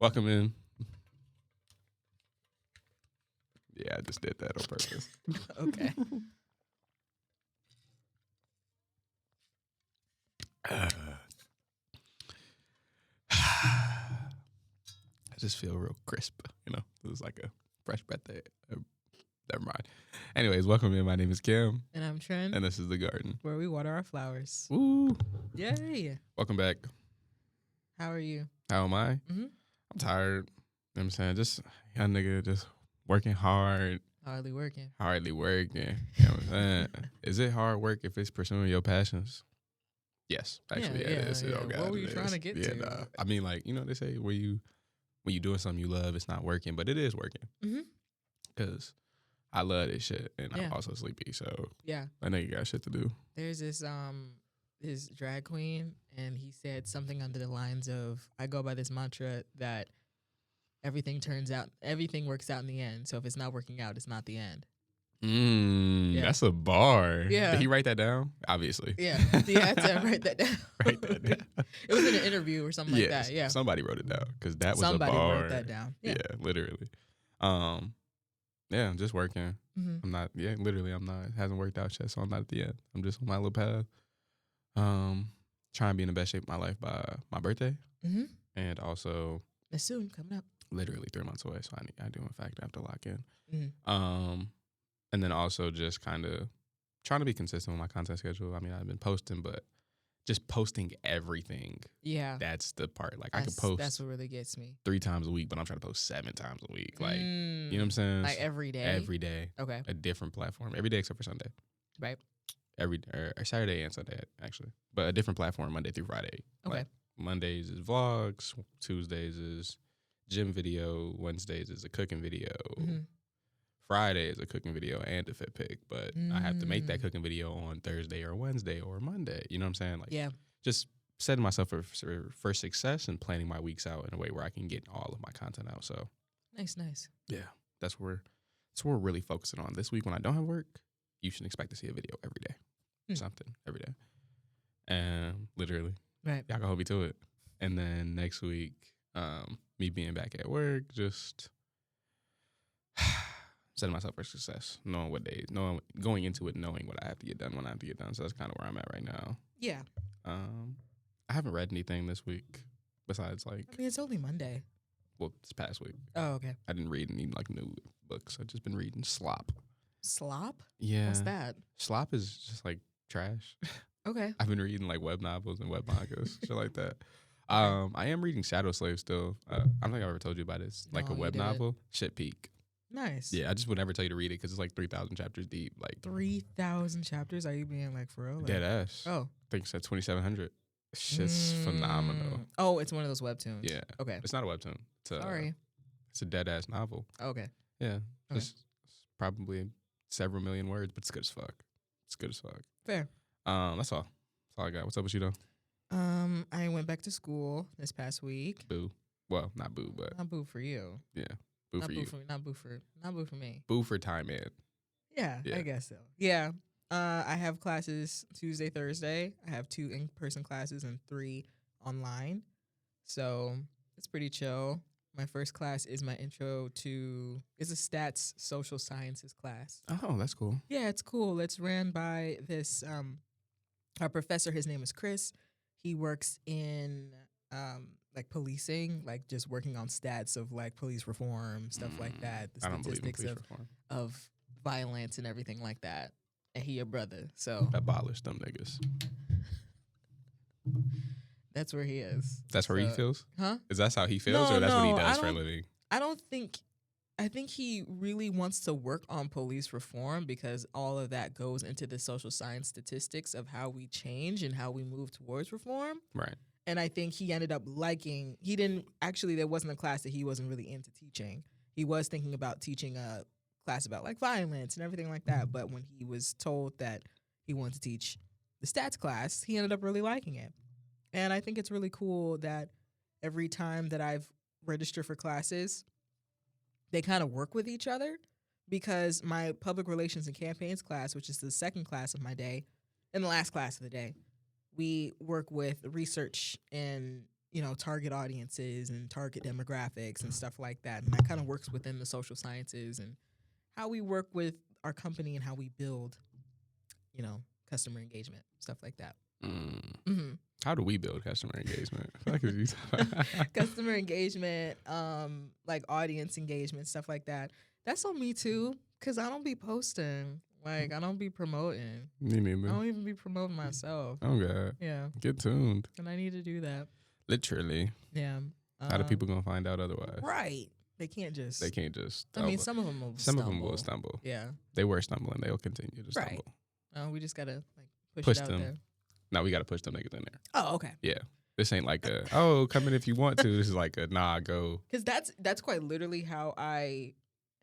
Welcome in. Yeah, I just did that on purpose. Okay. I just feel real crisp, you know. It was like a fresh breath there. Never mind. Anyways, welcome in. My name is Kim, And I'm Tren, and this is The Garden. where we water our flowers. Woo! Yay. Welcome back. How are you? How am I? Mm-hmm. I'm tired. You know what I'm saying? Just young nigga just working hard. Hardly working. Hardly working. You know what I'm saying? Is it hard work if it's pursuing your passions? Yes. Actually, yeah, it is. yeah. Oh, God, What were you it trying is. to get yeah, to? Nah. I mean, like, you know, they say when you doing something you love, it's not working, but it is working. Mm-hmm. Because I love this shit, and Yeah. I'm also sleepy, so Yeah. I know you got shit to do. There's this drag queen, and he said something under the lines of, I go by this mantra that everything works out in the end. So if it's not working out, it's not the end. Yeah. That's a bar. Yeah. Did he write that down? Obviously. Yeah. You had to write that down. Write that down. It was in an interview or something like Yes, that. Yeah. somebody wrote it down because that was Somebody a bar. wrote that down. Yeah, literally. Yeah, I'm just working. Mm-hmm. I'm not. Yeah, literally, I'm not. It hasn't worked out yet, so I'm not at the end. I'm just on my little path. Trying to be in the best shape of my life by my birthday, Mm-hmm. and also It's soon coming up. literally 3 months away. So I do in fact have to lock in. Mm-hmm. And then also just kind of trying to be consistent with my content schedule. I mean, I've been posting, but just posting everything. Yeah. That's the part. Like I could post That's what really gets me. 3 times a week, but I'm trying to post 7 times a week. Like, you know what I'm saying? Like every day? Every day. Okay. A different platform. Every day except for Sunday. Right. Or Saturday and Sunday, actually. But a different platform Monday through Friday. Okay. Like, Mondays is vlogs. Tuesdays is gym video. Wednesdays is a cooking video. Mm-hmm. Friday is a cooking video and a fit pic. But I have to make that cooking video on Thursday or Wednesday or Monday. You know what I'm saying? Like, Yeah. just setting myself for success and planning my weeks out in a way where I can get all of my content out. So Nice. yeah, that's what we're really focusing on. This week when I don't have work, you should expect to see a video every day. Something every day. And literally, Right. y'all can hold me to it. And then next week, me being back at work, just setting myself for success, knowing what days, going into it, knowing what I have to get done when I have to get done. So that's kind of where I'm at right now. Yeah. I haven't read anything this week besides like, I mean, it's only Monday. well, this past week. Oh, okay. I didn't read any like new books. I've just been reading slop. Slop? Yeah. What's that? Slop is just like trash. Okay. I've been reading like web novels and web mangas, shit like that. I am reading Shadow Slave still. I don't think I've ever told you about it. It's like No, a you web didn't. novel. Shit peak. Nice. Yeah, I just would never tell you to read it because it's like 3,000 chapters deep. Like 3,000 chapters? Are you being like for real? Like, dead ass. Oh. I think it's at 2,700. Shit's phenomenal. Oh, it's one of those webtoons. Yeah. Okay. It's not a webtoon. Sorry. It's a dead ass novel. Okay. Yeah. Okay. It's probably several million words, but it's good as fuck. It's good as fuck. Fair. That's all. That's all I got. What's up with you though? I went back to school this past week. Boo. Well, not boo, but Not boo for you. yeah. Boo Not for boo you. not boo for me. Boo for time in. Yeah, Yeah. I guess so. Yeah. I have classes Tuesday, Thursday. I have 2 in-person classes and 3 online. So it's pretty chill. My first class is my intro to, it's a stats social sciences class. Oh, that's cool. Yeah, it's cool. It's ran by this, our professor, his name is Chris. He works in like policing, like just working on stats of like police reform, stuff like that. The I don't believe in statistics police reform. of violence and everything like that. And he a brother, so Abolish them niggas. that's where he is. That's where he So- feels? Huh? Is that how he feels or that's what he No, does for a living? I think he really wants to work on police reform because all of that goes into the social science statistics of how we change and how we move towards reform. Right. And I think he ended up liking, there wasn't a class that he wasn't really into teaching. He was thinking about teaching a class about like violence and everything like that. But when he was told that he wanted to teach the stats class, he ended up really liking it. And I think it's really cool that every time that I've registered for classes, they kind of work with each other because my public relations and campaigns class, which is the second class of my day and the last class of the day, we work with research and target audiences and target demographics and stuff like that. And that kind of works within the social sciences and how we work with our company and how we build, customer engagement, stuff like that. How do we build customer engagement? Customer engagement, like audience engagement, stuff like that. That's on me too, because I don't be posting. Like, I don't be promoting. Me neither. I don't even be promoting myself. Oh, God. Yeah. Get tuned. And I need to do that. Literally. Yeah. How are people going to find out otherwise? Right. They can't just. I mean, some of them will Some of them will stumble. Yeah. They were stumbling. They'll continue to stumble. Right. We just got to push it out them. there. No, we got to push them niggas in there. Oh, okay. Yeah. This ain't like come in if you want to. This is like go. Because that's quite literally how I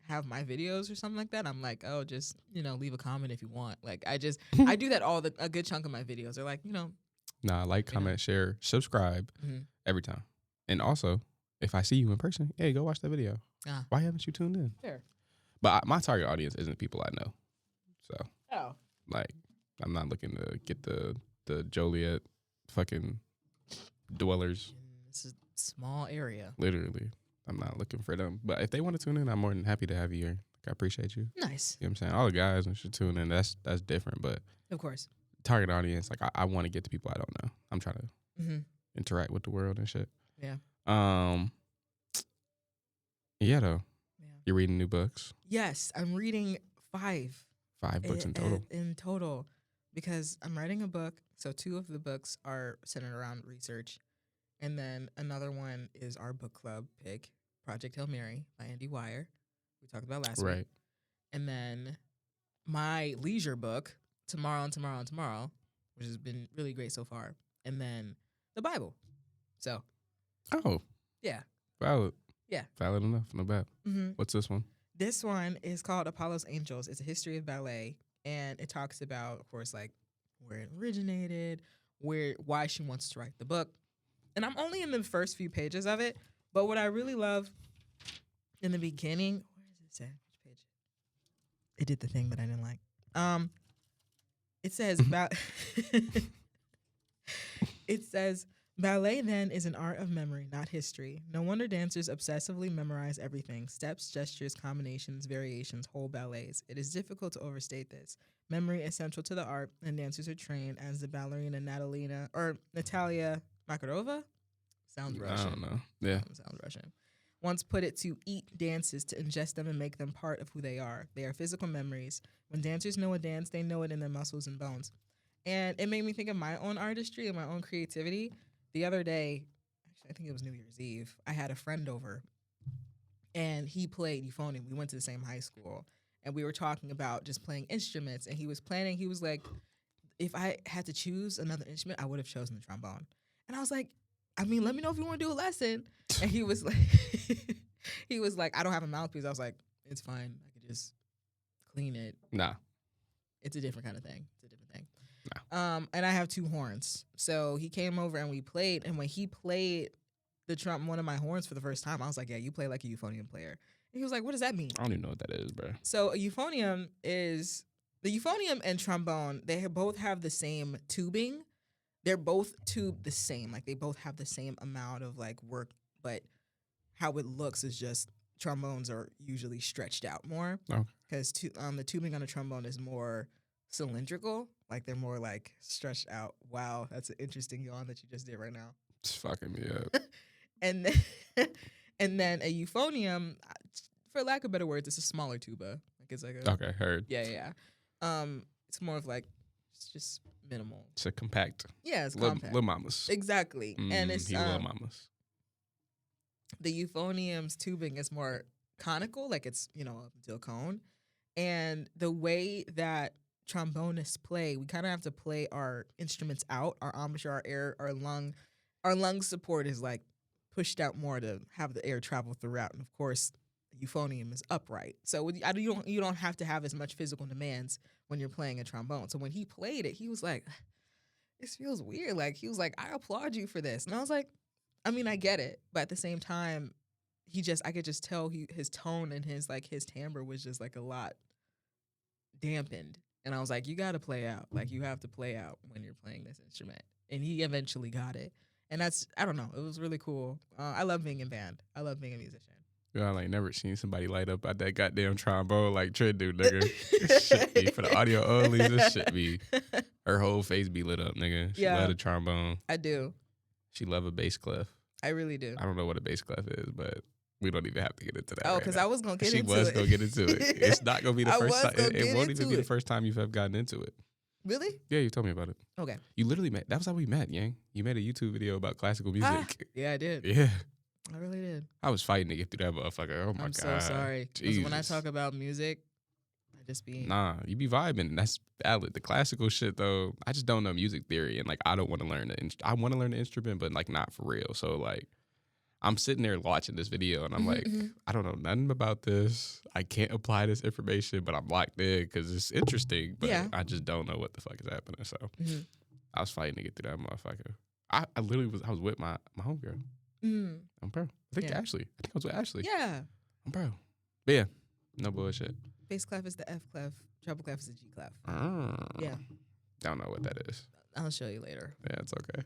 have my videos or something like that. I'm like, oh, just, leave a comment if you want. Like, I do that a good chunk of my videos. They're like, Nah, like, comment, share, subscribe every time. And also, if I see you in person, hey, go watch that video. Why haven't you tuned in? Fair. But my target audience isn't people I know. So, like, I'm not looking to get the Joliet fucking dwellers. It's a small area. Literally. I'm not looking for them. But if they want to tune in, I'm more than happy to have you here. I appreciate you. Nice. You know what I'm saying? All the guys should tune in. That's different. But of course, target audience, like I want to get to people I don't know. I'm trying to interact with the world and shit. Yeah. Yeah, though. Yeah. You're reading new books? Yes. I'm reading 5. 5 books in total? In total. Because I'm writing a book. So 2 of the books are centered around research. And then another one is our book club pick, Project Hail Mary by Andy Weir. We talked about last week. And then my leisure book, Tomorrow and Tomorrow and Tomorrow, which has been really great so far. And then the Bible. So. Oh. Yeah. Valid. Yeah. Valid enough. No bad. What's this one? This one is called Apollo's Angels. It's a history of ballet. And it talks about, of course, like where it originated, why she wants to write the book. And I'm only in the first few pages of it. But what I really love in the beginning, where does it say? Which page? It did the thing that I didn't like. It says it says ballet then is an art of memory, not history. No wonder dancers obsessively memorize everything: steps, gestures, combinations, variations, whole ballets. It is difficult to overstate this. Memory is central to the art, and dancers are trained as the ballerina Natalia Makarova. Sounds Russian. I don't know. Yeah. Sounds Russian. Once put it to eat dances, to ingest them and make them part of who they are. They are physical memories. When dancers know a dance, they know it in their muscles and bones. And it made me think of my own artistry and my own creativity. The other day, actually, I think it was New Year's Eve, I had a friend over, and he played euphonium. We went to the same high school, and we were talking about just playing instruments. And he was like, if I had to choose another instrument, I would have chosen the trombone. And I was like, I mean, let me know if you want to do a lesson. And he was like, I don't have a mouthpiece. I was like, it's fine. I could just clean it. Nah. It's a different kind of thing. Nah. And I have 2 horns. So he came over and we played. And when he played one of my horns for the first time, I was like, yeah, you play like a euphonium player. And he was like, what does that mean? I don't even know what that is, bro. So the euphonium and trombone, they both have the same tubing. They're both tubed the same. Like, they both have the same amount of, like, work, but how it looks is just trombones are usually stretched out more. Because the tubing on a trombone is more cylindrical. Like, they're more, like, stretched out. Wow, that's an interesting yawn that you just did right now. It's fucking me up. and then a euphonium, for lack of better words, it's a smaller tuba. Like, it's like a... Okay, heard. Yeah. It's more of, like, it's just minimal. It's a compact. Yeah, it's compact. Little mamas. Exactly. And it's little mamas. The euphonium's tubing is more conical, like it's, up until cone. And the way that trombonists play, we kind of have to play our instruments out, our embouchure, our air, our lung support is like pushed out more to have the air travel throughout. And of course, euphonium is upright. So you don't have to have as much physical demands when you're playing a trombone. So when he played it, he was like, this feels weird. Like, he was like, I applaud you for this. And I was like, I mean, I get it. But at the same time, I could just tell his tone and his timbre was just like a lot dampened. And I was like, you got to play out. Like, you have to play out when you're playing this instrument. And he eventually got it. And that's, I don't know, it was really cool. I love being in band. I love being a musician. Yo, I like never seen somebody light up at that goddamn trombone like Tren do, nigga. Shit be for the audio only. This shit be her whole face be lit up, nigga. She love a trombone. I do. She love a bass clef. I really do. I don't know what a bass clef is, but we don't even have to get into that. Oh, because I was gonna get into it. She was gonna get into it. It's not gonna be the first time. It won't even be the first time you've ever gotten into it. Really? Yeah, you told me about it. Okay. You literally met. That was how we met, Yang. You made a YouTube video about classical music. Yeah, I did. Yeah. I really did. I was fighting to get through that motherfucker. Oh my God. I'm so sorry. Because when I talk about music, I just be... Nah, you be vibing. That's valid. The classical shit, though, I just don't know music theory. And, like, I don't want to learn I want to learn the instrument, but, like, not for real. So, like, I'm sitting there watching this video, and I'm like, I don't know nothing about this. I can't apply this information, but I'm locked in because it's interesting. But I just don't know what the fuck is happening. So, I was fighting to get through that motherfucker. I literally was with my homegirl. I'm bro. I think Ashley. I think I was with Ashley. Yeah. I'm bro. But yeah, no bullshit. Bass clef is the F clef. Treble clef is the G clef. Yeah. Don't know what that is. I'll show you later. Yeah, it's okay.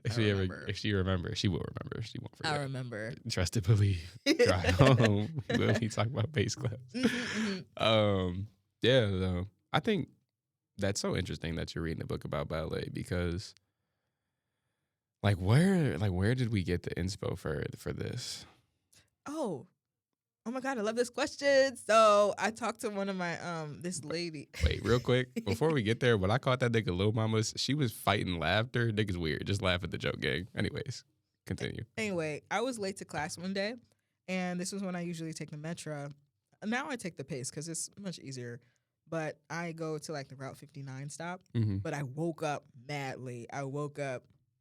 If she remembers, she will remember. She won't forget. I remember. Trust and believe. Drive home. When we talk about bass clef. Yeah. I think that's so interesting that you're reading a book about ballet because. Where did we get the inspo for this? Oh my God, I love this question. So I talked to one of my this lady. Wait, real quick, before we get there, when I caught that nigga Lil Mama's, she was fighting laughter. Nigga's weird. Just laugh at the joke, gang. Anyways, continue. Anyway, I was late to class one day, and this was when I usually take the Metro. Now I take the Pace because it's much easier. But I go to like the Route 59 stop. But I woke up mad late. I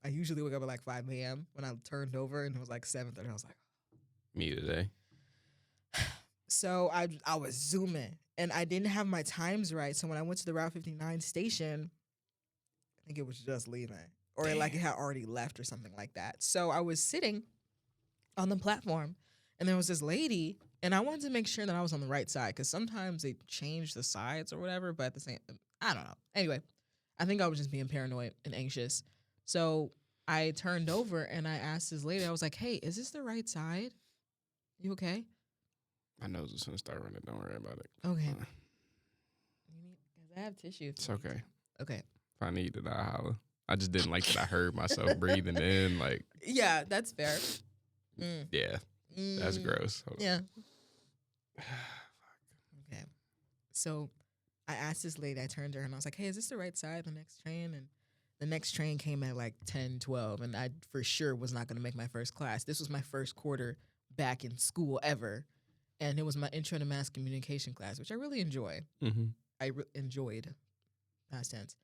usually wake up at like 5 a.m. when I turned over and it was like 7:30. I was like, me today. So I was zooming and I didn't have my times right. So when I went to the Route 59 station, I think it was just leaving or like it had already left or something like that. So I was sitting on the platform and there was this lady and I wanted to make sure that I was on the right side because sometimes they change the sides or whatever. But at the same, I don't know. Anyway, I think I was just being paranoid and anxious. So I turned over and I asked this lady, I was like, hey, is this the right side? You okay? My nose is going to start running. Don't worry about it. Okay. Because I have tissue. It's okay. Okay. If I need it, I'll holler. I just didn't like that I heard myself breathing in. Like. Yeah, that's fair. Yeah. That's gross. Hold yeah. Okay. So I asked this lady, I turned to her and I was like, hey, is this the right side, the next train? And the next train came at like 10, 12, and I for sure was not going to make my first class. This was my first quarter back in school ever, and it was my intro to mass communication class, which I really enjoy. Enjoyed, past tense.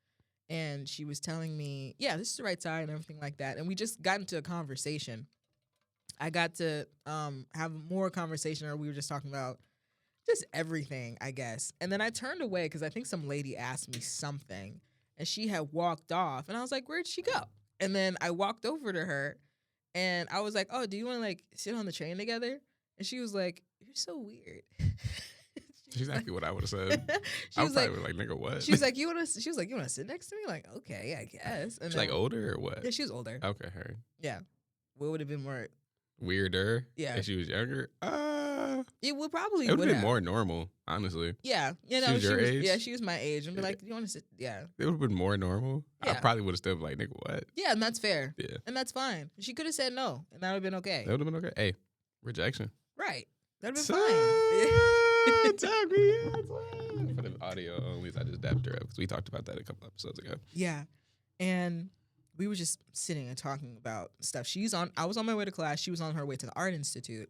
And she was telling me, yeah, this is the right side and everything like that. And we just got into a conversation. I got to have more conversation, or we were just talking about just everything, I guess. And then I turned away because I think some lady asked me something. And she had walked off. And I was like, where'd she go? And then I walked over to her. And I was like, oh, do you want to, like, sit on the train together? And she was like, you're so weird. She's exactly what I would have said. I was probably like, nigga, what? She was like, you want to sit next to me? Like, okay, I guess. And she's like older or what? Yeah, she was older. Okay, her. Yeah. What would have been more... weirder? Yeah. If she was younger? It would probably it would have been more normal, honestly. Yeah. You know, she was your age? Yeah, she was my age. And be like, you want to sit? Yeah. It would have been more normal. Yeah. I probably would have still been like, nigga, what? Yeah, and that's fair. Yeah. And that's fine. She could have said no, and that would have been okay. That would have been okay. Hey, rejection. Right. That would have been fine. For the audio only, I just dapped her up because we talked about that a couple episodes ago. Yeah. And we were just sitting and talking about stuff. I was on my way to class. She was on her way to the Art Institute.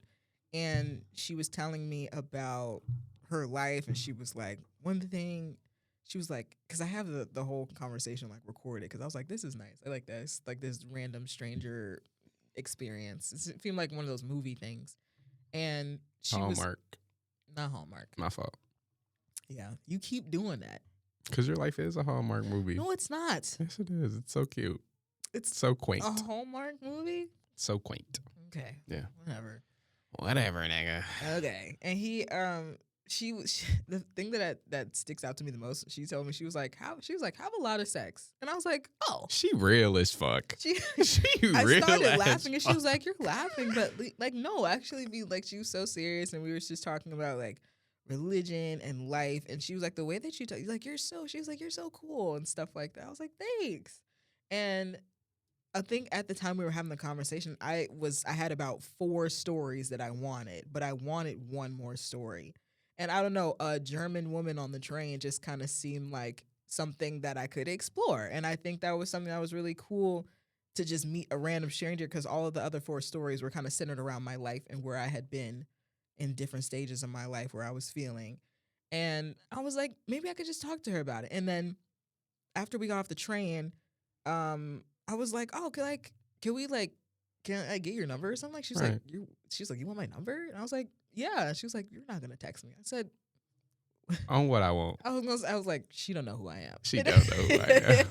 And she was telling me about her life. And she was like, one thing, she was like, because I have the whole conversation like recorded. Because I was like, this is nice. I like this. Like this random stranger experience. It seemed like one of those movie things. And she Hallmark. Not Hallmark. My fault. Yeah. You keep doing that. Because your life is a Hallmark movie. No, it's not. Yes, it is. It's so cute. It's so quaint. A Hallmark movie? So quaint. Okay. Yeah. Whatever, nigga. Okay. And the thing that sticks out to me the most. She told me she was like have a lot of sex, and I was like, oh, She real as fuck. she. She I real started as laughing, and she fuck. was like, "You're laughing, but like no, actually, be like." She was so serious, and we were just talking about like religion and life, and she was like, "The way that you talk, like you're so." She was like, "You're so cool" and stuff like that. I was like, "Thanks." And I think at the time we were having the conversation, I had about 4 stories that I wanted, but I wanted one more story. And I don't know, a German woman on the train just kind of seemed like something that I could explore. And I think that was something that was really cool to just meet a random stranger, because all of the other 4 stories were kind of centered around my life and where I had been in different stages of my life where I was feeling. And I was like, maybe I could just talk to her about it. And then after we got off the train, I was like, oh, can we like, can I get your number or something? Like, Right. she's like, you want my number? And I was like, yeah. She was like, you're not gonna text me. I said, On what I want. I was like, she don't know who I am. She don't know who I am.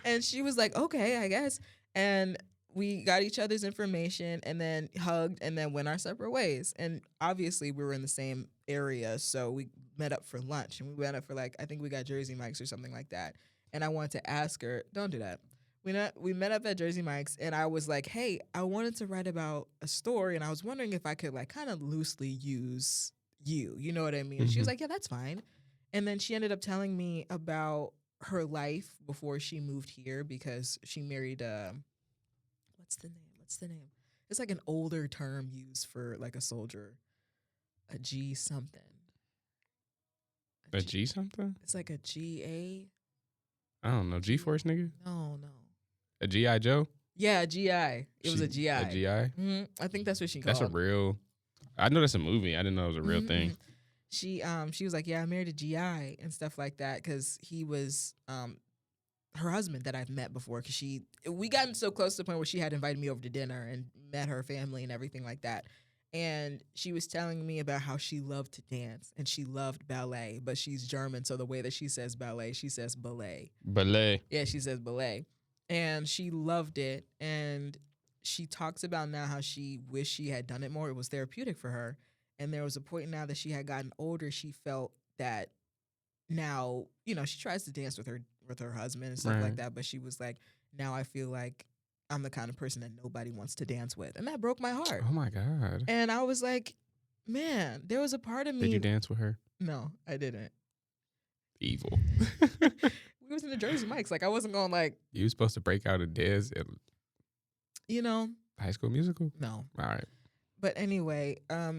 And she was like, okay, I guess. And we got each other's information and then hugged and then went our separate ways. And obviously we were in the same area, so we met up for lunch, and we went up for like, I think we got Jersey Mike's or something like that. And I wanted to ask her, don't do that. We met up at Jersey Mike's, and I was like, hey, I wanted to write about a story, and I was wondering if I could like kind of loosely use you. You know what I mean? And she was Mhm. like, yeah, that's fine. And then she ended up telling me about her life before she moved here, because she married what's the name? What's the name? It's like an older term used for like a soldier. A G something. A G something? It's like a GA. I don't know. G-Force nigga? No. A G.I. Joe? Yeah, a GI. It was a GI. A G.I.? I think that's what she called. That's a real... I know that's a movie. I didn't know it was a real thing. She was like, yeah, I married a GI and stuff like that, because he was her husband that I've met before, because we gotten so close to the point where she had invited me over to dinner and met her family and everything like that. And she was telling me about how she loved to dance and she loved ballet, but she's German, so the way that she says ballet, she says ballet. Ballet. Yeah, she says ballet. And she loved it. And she talks about now how she wished she had done it more. It was therapeutic for her. And there was a point now that she had gotten older, she felt that now, she tries to dance with her husband and stuff like that, but she was like, now I feel like I'm the kind of person that nobody wants to dance with. And that broke my heart. Oh my God. And I was like, man, there was a part of me. Did you dance with her? No, I didn't. Evil. We was in the Jersey Mike's. Like, I wasn't going like, You were supposed to break out and dance at High School Musical? No. All right. But anyway,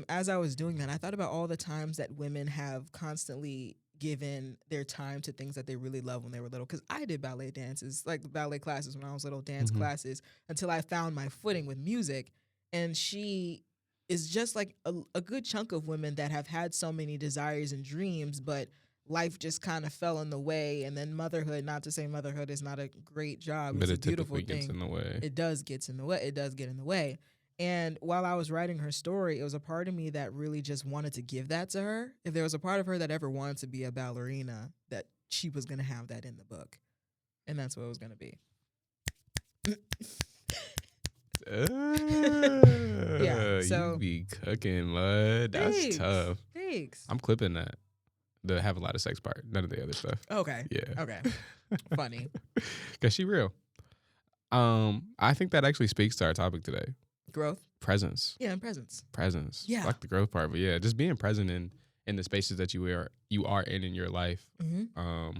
as I was doing that, I thought about all the times that women have constantly given their time to things that they really love when they were little. Because I did ballet dances, like ballet classes when I was little, dance classes, until I found my footing with music. And she is just like a good chunk of women that have had so many desires and dreams, but life just kind of fell in the way. And then motherhood, not to say motherhood is not a great job, But it's it a beautiful typically thing. gets in the way. It does get in the way. It does get in the way. And while I was writing her story, it was a part of me that really just wanted to give that to her. If there was a part of her that ever wanted to be a ballerina, that she was going to have that in the book. And that's what it was going to be. Yeah, so you be cooking, lud. That's tough. Thanks. I'm clipping that. The have a lot of sex part. None of the other stuff. Okay. Yeah. Okay. Funny. Because she real. I think that actually speaks to our topic today. Growth. Presence. Yeah, and presence. Presence. Yeah. I like the growth part, but yeah, just being present in the spaces that you are in your life. Mm-hmm.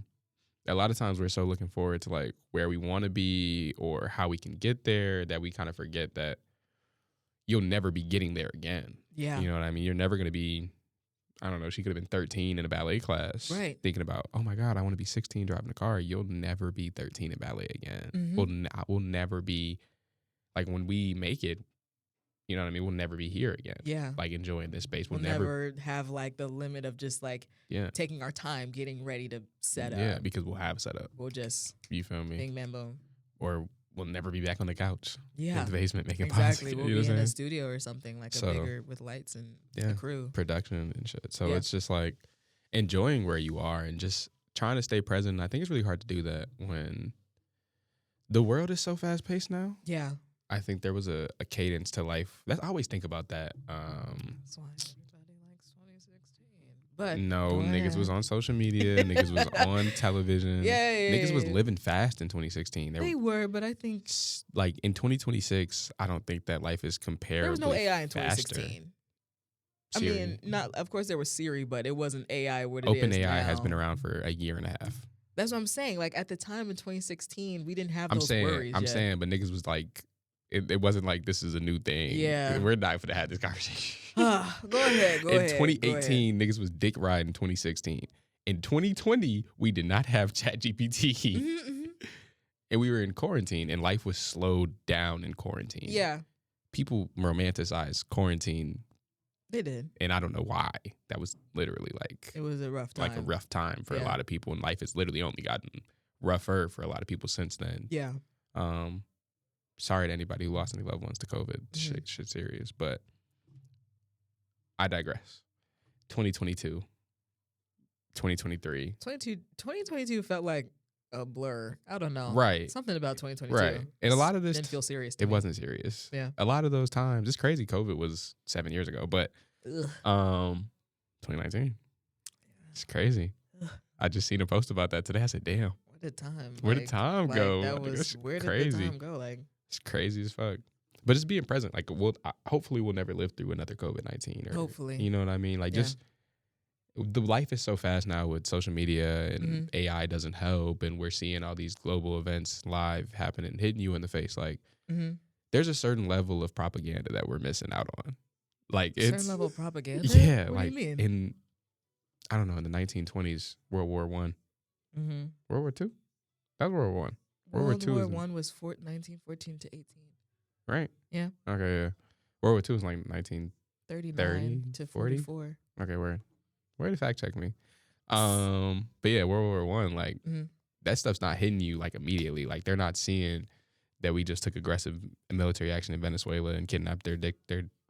A lot of times we're so looking forward to like where we want to be or how we can get there that we kind of forget that you'll never be getting there again. Yeah. You know what I mean? You're never going to be, I don't know, she could have been 13 in a ballet class. Right. Thinking about, oh my God, I want to be 16 driving a car. You'll never be 13 in ballet again. Mm-hmm. We'll never be, like when we make it, you know what I mean? We'll never be here again. Yeah. Like enjoying this space. We'll never have like the limit of just like taking our time getting ready to set up. Yeah, because we'll have set up. We'll just, you feel me? bing, bam, boom. Or we'll never be back on the couch. Yeah. In the basement making exactly. podcasts. We'll you know be what in I'm a saying? studio or something like a bigger with lights and a crew. Production and shit. So it's just like enjoying where you are and just trying to stay present. I think it's really hard to do that when the world is so fast paced now. Yeah. I think there was a cadence to life. I always think about that. That's why everybody likes 2016. But No, go niggas ahead. was on social media. Niggas was on television. Yeah, Niggas was living fast in 2016. They were, but I think Like in 2026, I don't think that life is comparably there was no AI in faster. 2016. Siri. I mean, not of course there was Siri, but it wasn't AI what it is OpenAI now. has been around for a year and a half. That's what I'm saying. Like at the time in 2016, we didn't have I'm those saying, worries I'm yet. saying, but niggas was like, it wasn't like this is a new thing. Yeah. We're not gonna have this conversation. Go ahead. Go in ahead. 2018, niggas was dick riding. In 2016, in 2020, we did not have ChatGPT, Mm-hmm. and we were in quarantine, and life was slowed down in quarantine. Yeah, People romanticize quarantine, they did. and I don't know why. That was literally like It was a rough time. like a rough time for a Yeah. lot of people, and life has literally only gotten rougher for a lot of people since then. Yeah. Sorry to anybody who lost any loved ones to COVID. Shit serious, but I digress. 2022, 2023. 2022 felt like a blur. I don't know. Right. Something about 2022. Right. And a lot of this didn't feel serious to it me. wasn't serious. Yeah. A lot of those times, it's crazy. COVID was 7 years ago, but Ugh. 2019. It's crazy. Ugh. I just seen a post about that today. I said, damn. Where did time? Where did time go? That Like, was that's where did crazy. the time go? Like It's crazy as fuck. But just being present. Like, hopefully we'll never live through another COVID-19. Or, hopefully. you know what I mean? Like, Yeah. just the life is so fast now with social media and Mhm. AI doesn't help. And we're seeing all these global events live happening, hitting you in the face. Like, Mm-hmm. there's a certain level of propaganda that we're missing out on. Like, it's Certain level of propaganda. yeah, What like do you mean? in I don't know, in the 1920s, World War One, Mm-hmm. World War Two, that was World War One, World War World Two War is in- One was 1914 to 18. right? Yeah. Okay, yeah. World War Two was like 19. 39 to 40? 44. Okay, where to fact check me? But yeah, World War One, like Mhm. that stuff's not hitting you like immediately. Like they're not seeing that we just took aggressive military action in Venezuela and kidnapped their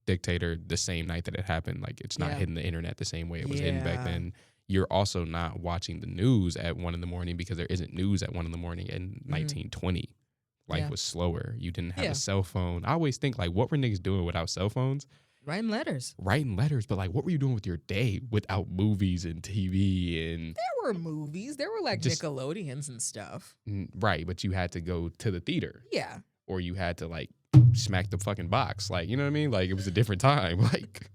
dictator the same night that it happened. Like it's not Yeah. hitting the internet the same way it was hitting back Yeah. then. You're also not watching the news at 1 a.m. because there isn't news at 1 a.m. in 1920. Life Yeah. was slower. You didn't have Yeah. a cell phone. I always think like, what were niggas doing without cell phones? Writing letters. Writing letters, but like, what were you doing with your day without movies and TV and There were movies. There were like Just- Nickelodeons and stuff. right? But you had to go to the theater, Yeah. or you had to like smack the fucking box, like you know what I mean? Like it was a different time. Like,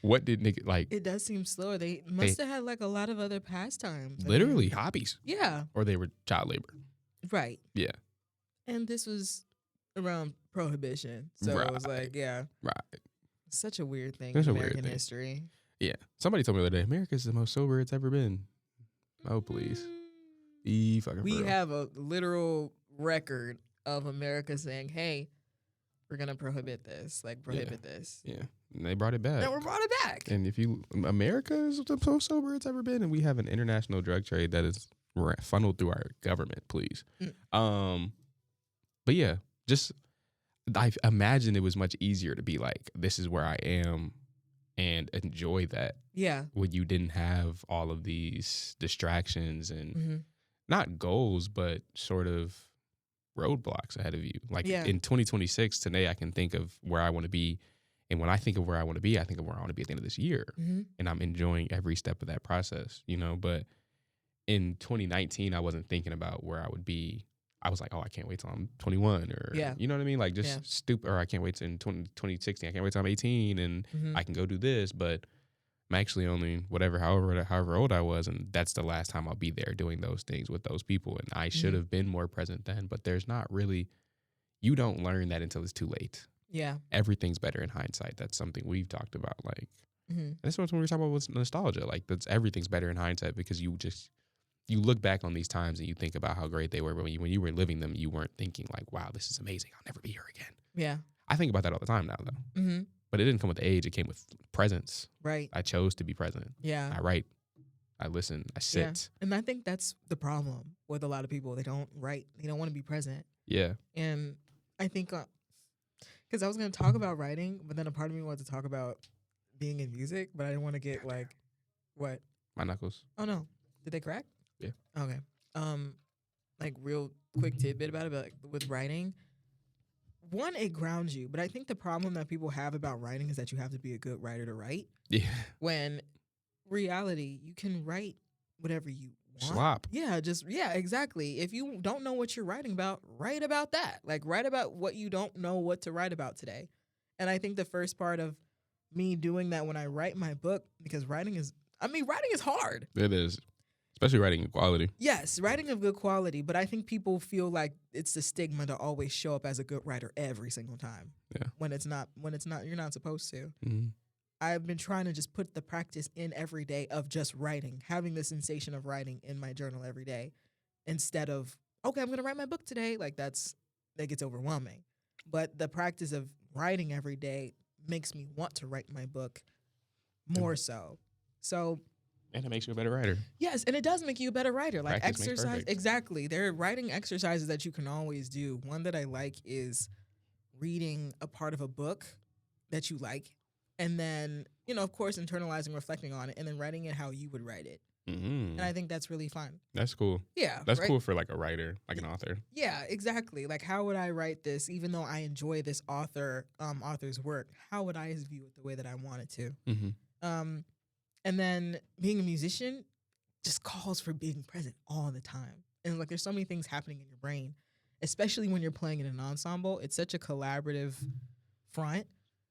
what did nigga like? It does seem slower. They must have had like a lot of other pastimes. I mean, Literally hobbies, Yeah. or they were child labor. Right. Yeah, And this was around prohibition. So it was Right. like, yeah, right. such a weird thing That's in a weird American thing. history. Yeah. Somebody told me the other day, America's the most sober it's ever been. Oh please, be fucking. We for real. have a literal record of America saying, hey, we're going to prohibit this. Like, prohibit this. Yeah, and they brought it back. And we brought it back. And if you, America is the most sober it's ever been, and we have an international drug trade that is funneled through our government. Please, but yeah, just I imagine it was much easier to be like, this is where I am, and enjoy that Yeah. when you didn't have all of these distractions and Mm-hmm. not goals, but sort of roadblocks ahead of you. Like Yeah. in 2026, today I can think of where I want to be. And when I think of where I want to be, I think of where I want to be at the end of this year. Mm-hmm. And I'm enjoying every step of that process, you know. But in 2019, I wasn't thinking about where I would be. I was like, oh, I can't wait till I'm 21, or, Yeah. you know what I mean? Like just Yeah. stupid, or I can't wait till in 2016, I can't wait till I'm 18 and Mm-hmm. I can go do this. But I'm actually only however old I was. And that's the last time I'll be there doing those things with those people. And I should have been more present then, but there's not really, you don't learn that until it's too late. Yeah. Everything's better in hindsight. That's something we've talked about. Like, Mm-hmm. that's what we were talking about with nostalgia. Like, everything's better in hindsight because you look back on these times and you think about how great they were. But when you were living them, you weren't thinking like, wow, this is amazing. I'll never be here again. Yeah. I think about that all the time now, though. Mm-hmm. But it didn't come with age. It came with presence. Right. I chose to be present. Yeah. I write. I listen. I Yeah. sit. And I think that's the problem with a lot of people. They don't write. They don't want to be present. Yeah. And I think, because I was going to talk about writing, but then a part of me wanted to talk about being in music, but I didn't want to get like, what? My knuckles. Oh no, did they crack? Yeah. Okay. Like real quick tidbit about it, but like with writing, one, it grounds you, but I think the problem that people have about writing is that you have to be a good writer to write. Yeah. When reality, you can write whatever you want. Slop. Yeah, exactly. If you don't know what you're writing about, write about that. Like write about what you don't know what to write about today. And I think the first part of me doing that when I write my book, because writing is hard. It is. Especially writing in quality. Yes, writing of good quality, but I think people feel like it's the stigma to always show up as a good writer every single time. Yeah. When it's not, you're not supposed to. Mm-hmm. I've been trying to just put the practice in every day of just writing, having the sensation of writing in my journal every day, instead of, okay, I'm going to write my book today. Like that gets overwhelming. But the practice of writing every day makes me want to write my book more so. So, and it makes you a better writer. yes, and it does make you a better writer. Like Practice makes exercise, perfect. exactly. There are writing exercises that you can always do. One that I like is reading a part of a book that you like, and then, of course, internalizing, reflecting on it, and then writing it how you would write it. Mm-hmm. And I think that's really fun. That's cool. Yeah. That's right? cool for like a writer, like an author. Yeah, exactly. Like, how would I write this? Even though I enjoy this author's work, how would I view it the way that I want it to? Mm-hmm. And then being a musician just calls for being present all the time. And like, there's so many things happening in your brain, especially when you're playing in an ensemble. It's such a collaborative front,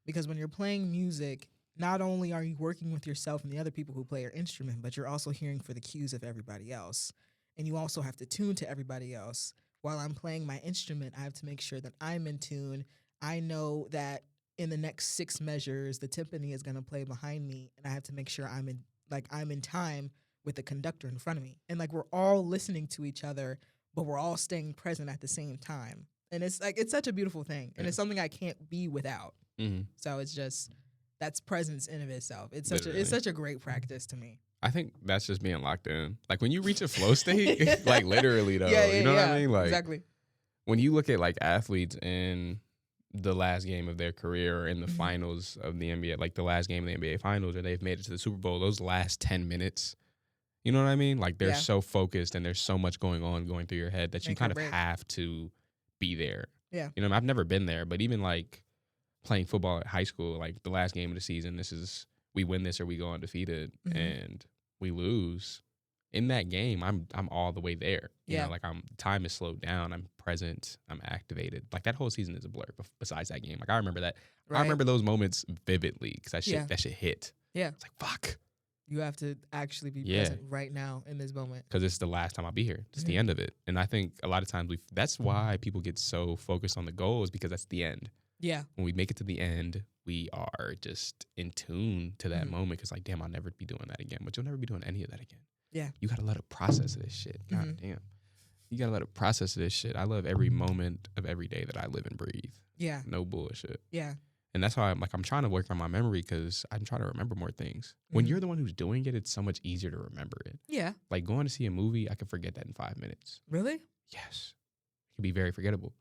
because when you're playing music, not only are you working with yourself and the other people who play your instrument, but you're also hearing for the cues of everybody else. And you also have to tune to everybody else. While I'm playing my instrument, I have to make sure that I'm in tune. I know that in the next 6 measures, the timpani is going to play behind me, and I have to make sure I'm in time with the conductor in front of me. And like, we're all listening to each other, but we're all staying present at the same time. And it's such a beautiful thing. And it's something I can't be without. Mm-hmm. So it's just, that's presence in of itself. It's such a great practice to me. I think that's just being locked in. Like when you reach a flow state, like literally though, Yeah, you know what I mean? Like exactly. when you look at like athletes in the last game of their career or in the Mhm. finals of the NBA, like the last game of the NBA finals, or they've made it to the Super Bowl, those last 10 minutes, you know what I mean? Like they're Yeah. so focused and there's so much going through your head that you Make or kind of break. have to be there. Yeah. You know, I've never been there, but even like playing football at high school, like the last game of the season, we win this or we go undefeated, Mhm. and we lose. In that game, I'm all the way there. You Yeah. know, like time is slowed down. I'm present. I'm activated. Like that whole season is a blur. Besides that game, like I remember that. Right. I remember those moments vividly because Yeah. that shit hit. Yeah. It's like fuck, You have to actually be Yeah. present right now in this moment. because it's the last time I'll be here. It's the Mhm. end of it. And I think a lot of times that's why people get so focused on the goals, because that's the end. Yeah. When we make it to the end, we are just in tune to that Mhm. moment, because like, damn, I'll never be doing that again. But you'll never be doing any of that again. Yeah. You gotta let it process this shit. God Mhm. damn. You gotta let it process this shit. I love every moment of every day that I live and breathe. Yeah. No bullshit. Yeah. And that's why I'm trying to work on my memory, because I'm trying to remember more things. When Mhm. you're the one who's doing it, it's so much easier to remember it. Yeah. Like going to see a movie, I can forget that in 5 minutes. Really? Yes. It can be very forgettable.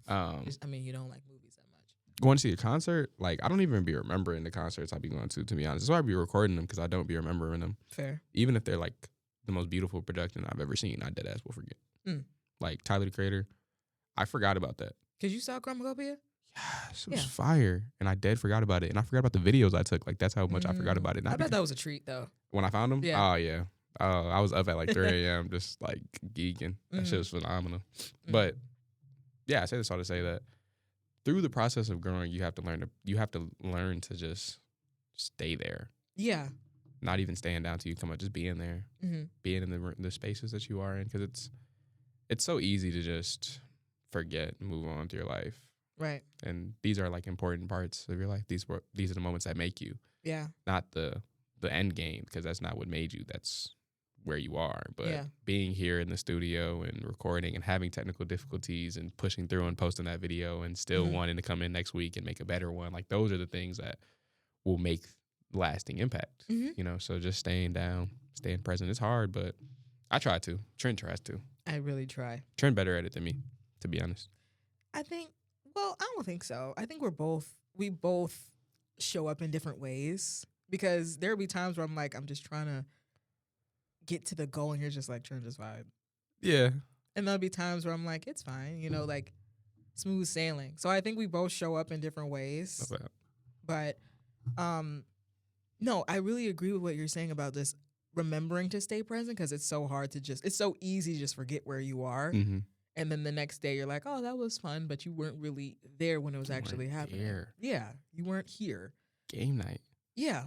I mean, you don't like movies that much. Going to see a concert, like I don't even be remembering the concerts I be going to be honest. That's why I be recording them, because I don't be remembering them. Fair. Even if they're like the most beautiful production I've ever seen, I dead ass will forget. Mm. Like Tyler the Creator, I forgot about that. Because you saw Chromacopia? Yes, it was Yeah. fire. And I dead forgot about it. And I forgot about the videos I took. Like that's how much I forgot about it. I Not bet because- that was a treat, though. when I found them? Yeah. Oh yeah. I was up at like 3 a.m. just like geeking. That shit Mhm. was phenomenal. Mm. But yeah, I say this all to say that through the process of growing, you have to learn to just stay there. Yeah. Not even staying down till you come up, just being there, Mm-hmm. being in the spaces that you are in, because it's so easy to just forget and move on to your life. Right. And these are like important parts of your life. These are the moments that make you, Yeah. not the end game, because that's not what made you. That's where you are. But Yeah. being here in the studio and recording and having technical difficulties and pushing through and posting that video and still Mhm. wanting to come in next week and make a better one, like those are the things that will make lasting impact. Mhm. You know, so just staying down, staying present. It's hard, but I try to. Trent tries to. I really try. Trent better at it than me, to be honest. I think, well, I don't think so. I think we both show up in different ways, because there'll be times where I'm like, I'm just trying to get to the goal, and you're just like, Trent, just vibe. Yeah. And there'll be times where I'm like, it's fine, like smooth sailing. So I think we both show up in different ways. Love that. But No, I really agree with what you're saying about this remembering to stay present because it's so hard to it's so easy to just forget where you are. Mm-hmm. And then the next day you're like, oh, that was fun, but you weren't really there when it was You actually weren't happening. there. Yeah, you weren't here. Game night. Yeah,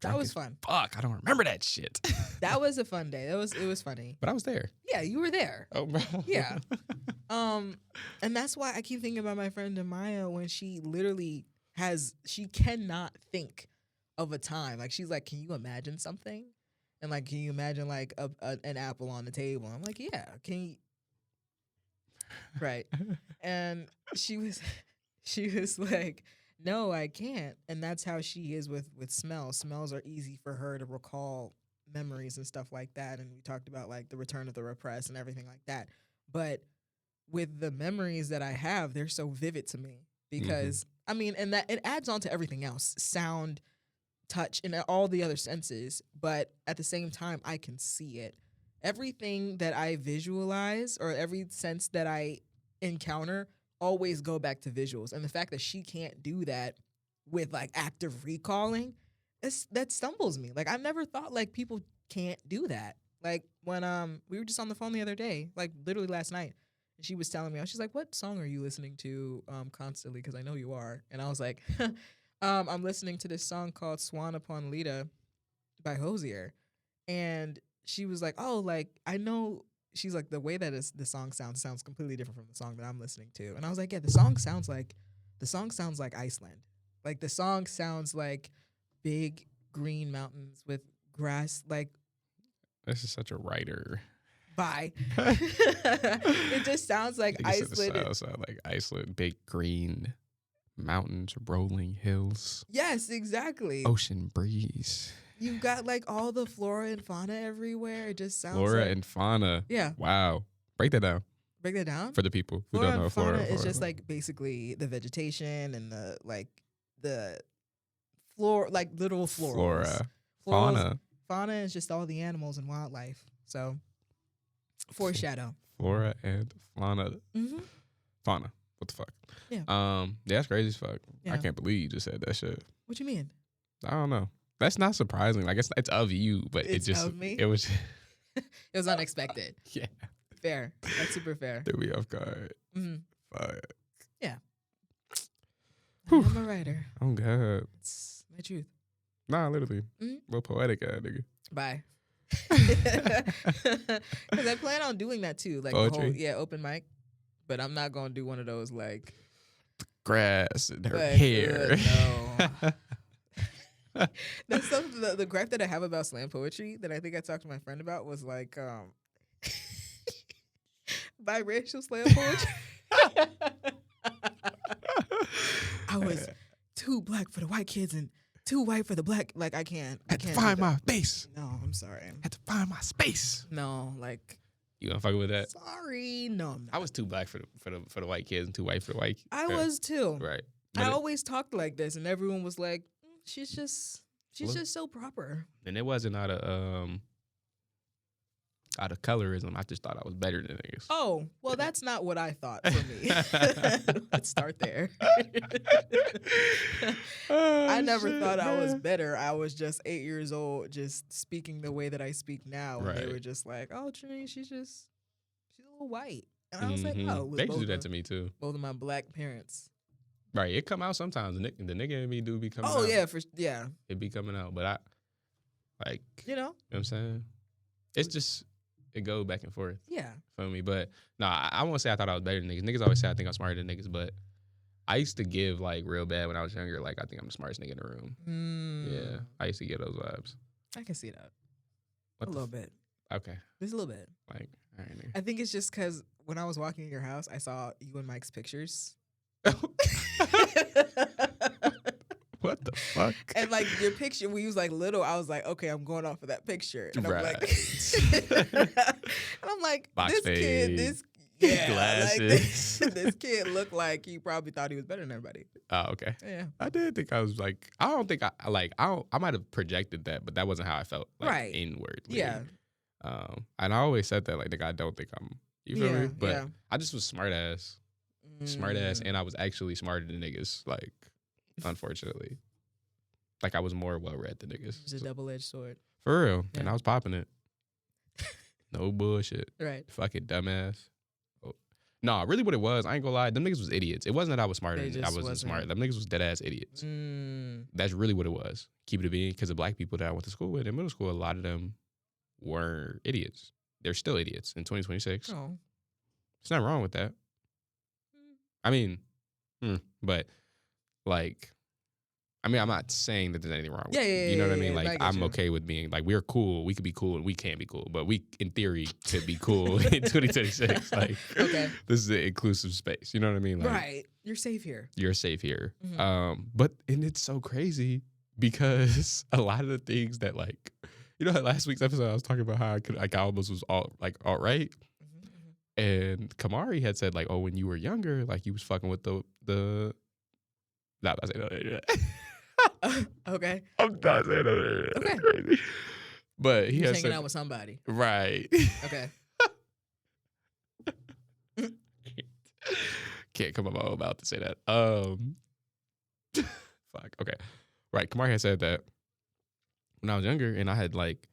that Drunk was as fun. Fuck, I don't remember that shit. That was a fun day. It was funny. But I was there. Yeah, you were there. Oh, bro. Yeah. And that's why I keep thinking about my friend Amaya when she literally she cannot think of a time. Like she's like, can you imagine something? And like, can you imagine like an apple on the table? I'm like, yeah. Can you? Right. And she was like, no, I can't. And that's how she is with smells. Smells are easy for her to recall memories and stuff like that. And we talked about like the return of the repressed and everything like that. But with the memories that I have, they're so vivid to me because I mean, and that it adds on to everything else, sound, touch, and all the other senses. But at the same time, I can see it. Everything that I visualize or every sense that I encounter always go back to visuals. And the fact that she can't do that with like active recalling, that stumbles me. Like I've never thought like people can't do that. Like when we were just on the phone the other day, like literally last night, and she was telling me, she's like, what song are you listening to constantly? Because I know you are. And I was like, I'm listening to this song called Swan Upon Lita by Hosier. And she was like, oh, like, I know. She's like, the way that the song sounds completely different from the song that I'm listening to. And I was like, yeah, the song sounds like Iceland. Like the song sounds like big green mountains with grass. Like, this is such a writer. Bye. It just sounds like Iceland. It sounds like Iceland, big green mountains, rolling hills. Yes, exactly. Ocean breeze. You've got like all the flora and fauna everywhere. It just sounds Flora like, and fauna. Yeah. Wow. Break that down. Break that down for the people who flora don't know. And fauna Flora is just like basically the vegetation and the floor, like literal florals. Fauna. Fauna is just all the animals and wildlife. So foreshadow. Flora and fauna. Mm-hmm. Fauna. What the fuck? Yeah. Yeah, that's crazy as fuck. Yeah. I can't believe you just said that shit. What you mean? I don't know. That's not surprising. Like it's of you, but It's it just of me? it was It was unexpected. yeah. Fair. That's super fair. Threw me off guard. Mm-hmm. Fuck. Yeah. Whew. I'm a writer. Oh god. It's my truth. Nah, literally. Mm-hmm. Real poetic nigga. Bye. Because I plan on doing that too, like Poetry? the whole open mic. But I'm not gonna do one of those like Grass and her like, hair. No. That's something. The gripe that I have about slam poetry that I think I talked to my friend about was like biracial slam poetry. I was too black for the white kids and too white for the black. Like I can't find my base. No, I'm sorry. Had to find my space. No, like You gonna fuck with that? sorry. No, I'm not. I was too black for the white kids and too white for the white. I was too. Right. I But always talked like this, and everyone was like, she's just so proper. and it wasn't out of colorism. I just thought I was better than niggas. Oh, well, that's not what I thought for me. Let's start there. I never thought I was better. I was just 8 years old, just speaking the way that I speak now. And they Right. were just like, oh, Trini, she's a little white. And I was like, Mhm. oh, it was They used to both do that of- to me too. both of my black parents. Right, it come out sometimes. The nigga in me do be coming out. Oh, yeah, yeah. It be coming out. But I, like, You know? you know what I'm saying? It's just, it go back and forth. Yeah. For me. But, no, I won't say I thought I was better than niggas. Niggas always say I think I'm smarter than niggas. But I used to give, like, real bad when I was younger. Like, I think I'm the smartest nigga in the room. Yeah, I used to get those vibes. I can see that. What A the little bit. Okay. Just a little bit. Like, all right, nigga. I think it's just because when I was walking in your house, I saw you and Mike's pictures. What the fuck? And like your picture, when you was like little, I was like, okay, I'm going off of that picture. And I'm Right. like, and I'm like, Box this fade, kid, like, glasses. this kid looked like he probably thought he was better than everybody. Oh, okay. Yeah. I did think I was like, I don't think I might have projected that, but that wasn't how I felt. Like, Right. inwardly. Yeah. And I always said that, like, nigga, I don't think I'm, you feel Yeah, me? But yeah. I just was smart ass, and I was actually smarter than niggas, like, unfortunately. Like I was more well read than It niggas. was a double-edged sword. For real. Yeah. And I was popping it. No bullshit. Right. Fucking dumbass. Oh. No, really what it was, I ain't gonna lie, them niggas was idiots. It wasn't that I was smarter They than I just wasn't smart. wasn't. Them niggas was dead ass idiots. Mm. That's really what it was. Keep it a being, because the black people that I went to school with in middle school, a lot of them were idiots. They're still idiots in 2026. Oh. There's nothing wrong with that. I mean, but like, I mean, I'm not saying that there's anything wrong with Yeah, it. You know what I mean? I Like, get I'm you. okay with being, like, we're cool. We could be cool and we can't be cool. But we, in theory, could be cool in 2026. Like, Okay. this is an inclusive space. You know what I mean? Like, Right. You're safe here. you're safe here. Mhm. But, and it's so crazy because a lot of the things that, like, you know, last week's episode, I was talking about how I could, like, I almost was all right. And Kamari had said, like, oh, when you were younger, like, you was fucking with the nah, I'm not saying that. Okay. I'm not saying that. Okay. That's crazy. But he He was has hanging said, out with somebody. right. Okay. Can't come on my own mouth to say that. Fuck. Okay. Right. Kamari had said that when I was younger, and I had like,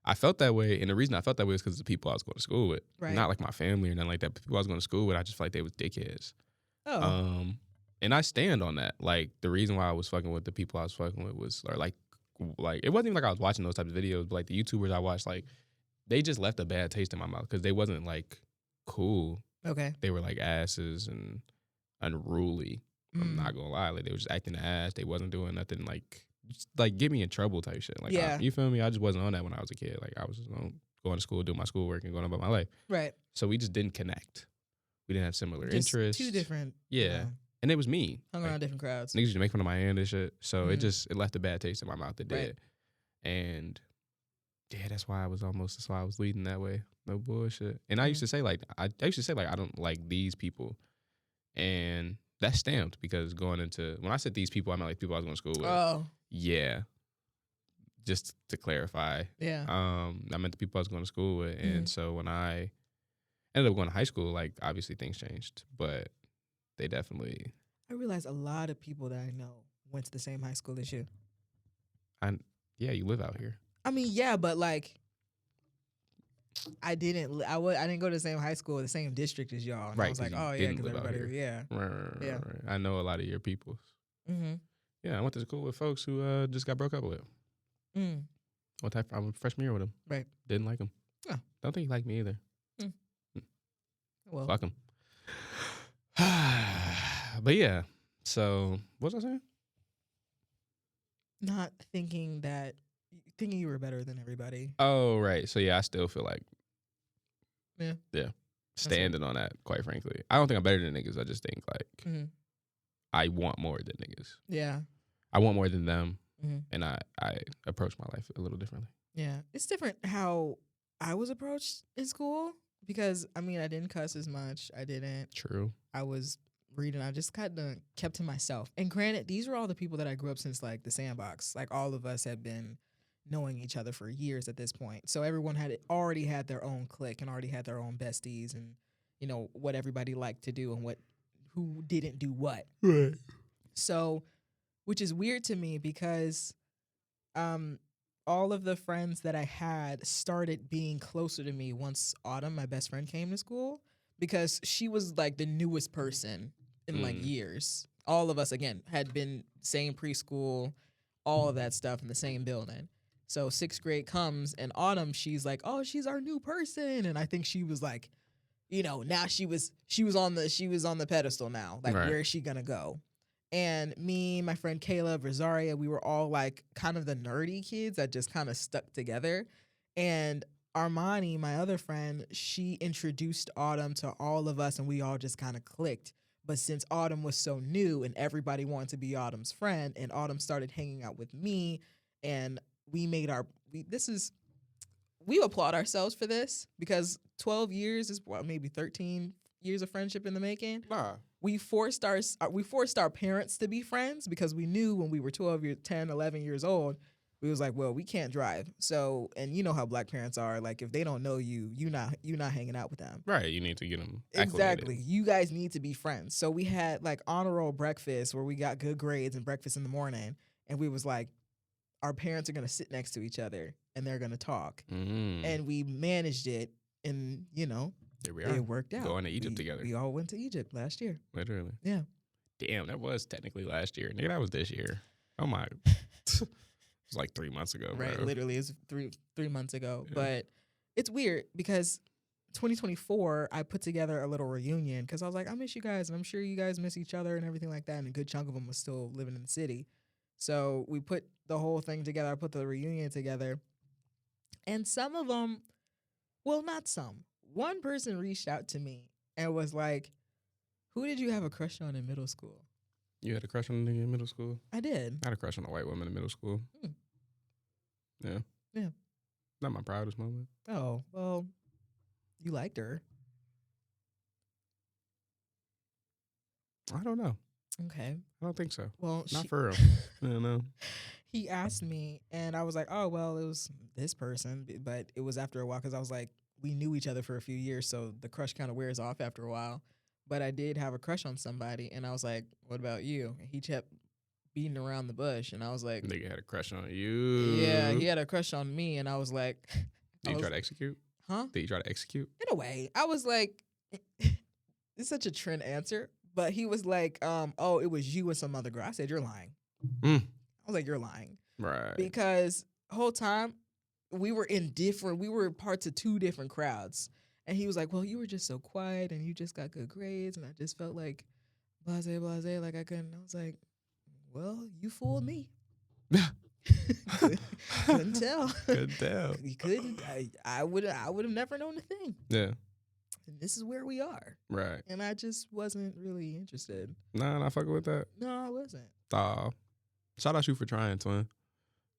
I felt that way, and the reason I felt that way is because of the people I was going to school with. Right. Not like my family or nothing like that. But people I was going to school with, I just felt like they was dickheads. Oh. And I stand on that. Like, the reason why I was fucking with the people I was fucking with was, or like it wasn't even like I was watching those types of videos, but like the YouTubers I watched, like, they just left a bad taste in my mouth because they wasn't like cool. Okay. They were like asses and unruly. I'm not gonna lie. Like, they were just acting the ass. They wasn't doing nothing like, just, like, get me in trouble type shit. Like, Yeah. you feel me? I just wasn't on that when I was a kid. Like, I was just going to school, doing my schoolwork, and going about my life. Right. So we just didn't connect. We didn't have similar Just interests. two different. Yeah. And it was me. Hung Like, around different crowds. niggas used to make fun of my hand and shit. So Mhm. it left a bad taste in my mouth. It Right. did. And yeah, that's why I was leading that way. No bullshit. And I used to say like, I used to say like, I don't like these people. And that's stamped because when I said these people, I meant like people I was going to school with. Oh. Yeah. Just to clarify. Yeah. I meant the people I was going to school with. Mhm. And so when I ended up going to high school, like, obviously things changed, but they definitely, I realize a lot of people that I know went to the same high school as you. yeah, you live out here. I mean, yeah, but like, I didn't go to the same high school, the same district as y'all. And Right, I was 'cause like, you oh yeah, didn't because live out everybody, yeah. Yeah. Right. I know a lot of your people. Mm-hmm. Yeah, I went to school with folks who just got broke up with. Mm. I was freshman year with them. Right. Didn't like them. Oh. Don't think he liked me either. Well, Fuck him. But yeah, so what was I saying? not thinking you were better than everybody. Oh, right. So yeah, I still feel like, Yeah. standing on that, quite frankly. I don't think I'm better than niggas. I just think like, Mm-hmm. I want more than niggas. Yeah. I want more than them. Mm-hmm. And I approach my life a little differently. Yeah. It's different how I was approached in school because, I mean, I didn't cuss as much. True. I was reading. I just kind of kept to myself. And granted, these were all the people that I grew up since, like, the sandbox. Like, all of us had been knowing each other for years at this point. So everyone had already had their own clique and already had their own besties and, you know, what everybody liked to do and who didn't do what. Right. So, which is weird to me because all of the friends that I had started being closer to me once Autumn, my best friend, came to school because she was like the newest person in like years. All of us, again, had been same preschool, all of that stuff in the same building. So 6th grade comes and Autumn, she's like, oh, she's our new person. And I think she was like, you know, now she was on the pedestal now. Like, Right. Where is she gonna go? And me, my friend Caleb, Rosaria, we were all like kind of the nerdy kids that just kind of stuck together. And Armani, my other friend, she introduced Autumn to all of us and we all just kind of clicked. But since Autumn was so new and everybody wanted to be Autumn's friend and Autumn started hanging out with me and we made we applaud ourselves for this because 12 years is maybe 13 years of friendship in the making. Nah. We forced our parents to be friends because we knew when we were 10, 11 years old, we was like, well, we can't drive. So, and you know how black parents are. Like, if they don't know you, you're not hanging out with them. Right. You need to get them Exactly. You guys need to be friends. So we had like honor roll breakfast where we got good grades and breakfast in the morning. And we was like, our parents are going to sit next to each other and they're going to talk. Mm. And we managed it, and Here we are. it worked out. Going to Egypt together. We all went to Egypt last year. Literally. Yeah. Damn, that was technically last year. Nigga, that was this year. Oh my. It was like 3 months ago, bro. Right. Literally, it's three months ago. Yeah. But it's weird because 2024, I put together a little reunion because I was like, I miss you guys, and I'm sure you guys miss each other and everything like that. And a good chunk of them was still living in the city. So we put the whole thing together. I put the reunion together. And some of them, well, not some. One person reached out to me and was like, who did you have a crush on in middle school? You had a crush on a nigga in middle school? I did. I had a crush on a white woman in middle school. Hmm. Yeah. Yeah. Not my proudest moment. Oh, well, you liked her. I don't know. Okay. I don't think so. Well, Not for real. I don't know. he asked me, and I was like, oh, well, it was this person. But it was after a while because I was like, we knew each other for a few years, so the crush kind of wears off after a while. But I did have a crush on somebody, and I was like, what about you? And he kept beating around the bush, and I was like, Nigga had a crush on you. yeah, he had a crush on me, and I was like, Did you try to execute? huh? Did you try to execute? In a way. I was like, it's such a trend answer. But he was like, oh, it was you and some other girl. I said, you're lying. Mm. I was like, you're lying. Right. Because the whole time we were parts of two different crowds. And he was like, well, you were just so quiet and you just got good grades. And I just felt like blase, like I couldn't. I was like, well, you fooled me. Couldn't tell. Couldn't tell. You couldn't. I would have never known a thing. Yeah. And this is where we are. Right. And I just wasn't really interested. Nah, not fucking with that. No, I wasn't. Shout out you for trying, twin.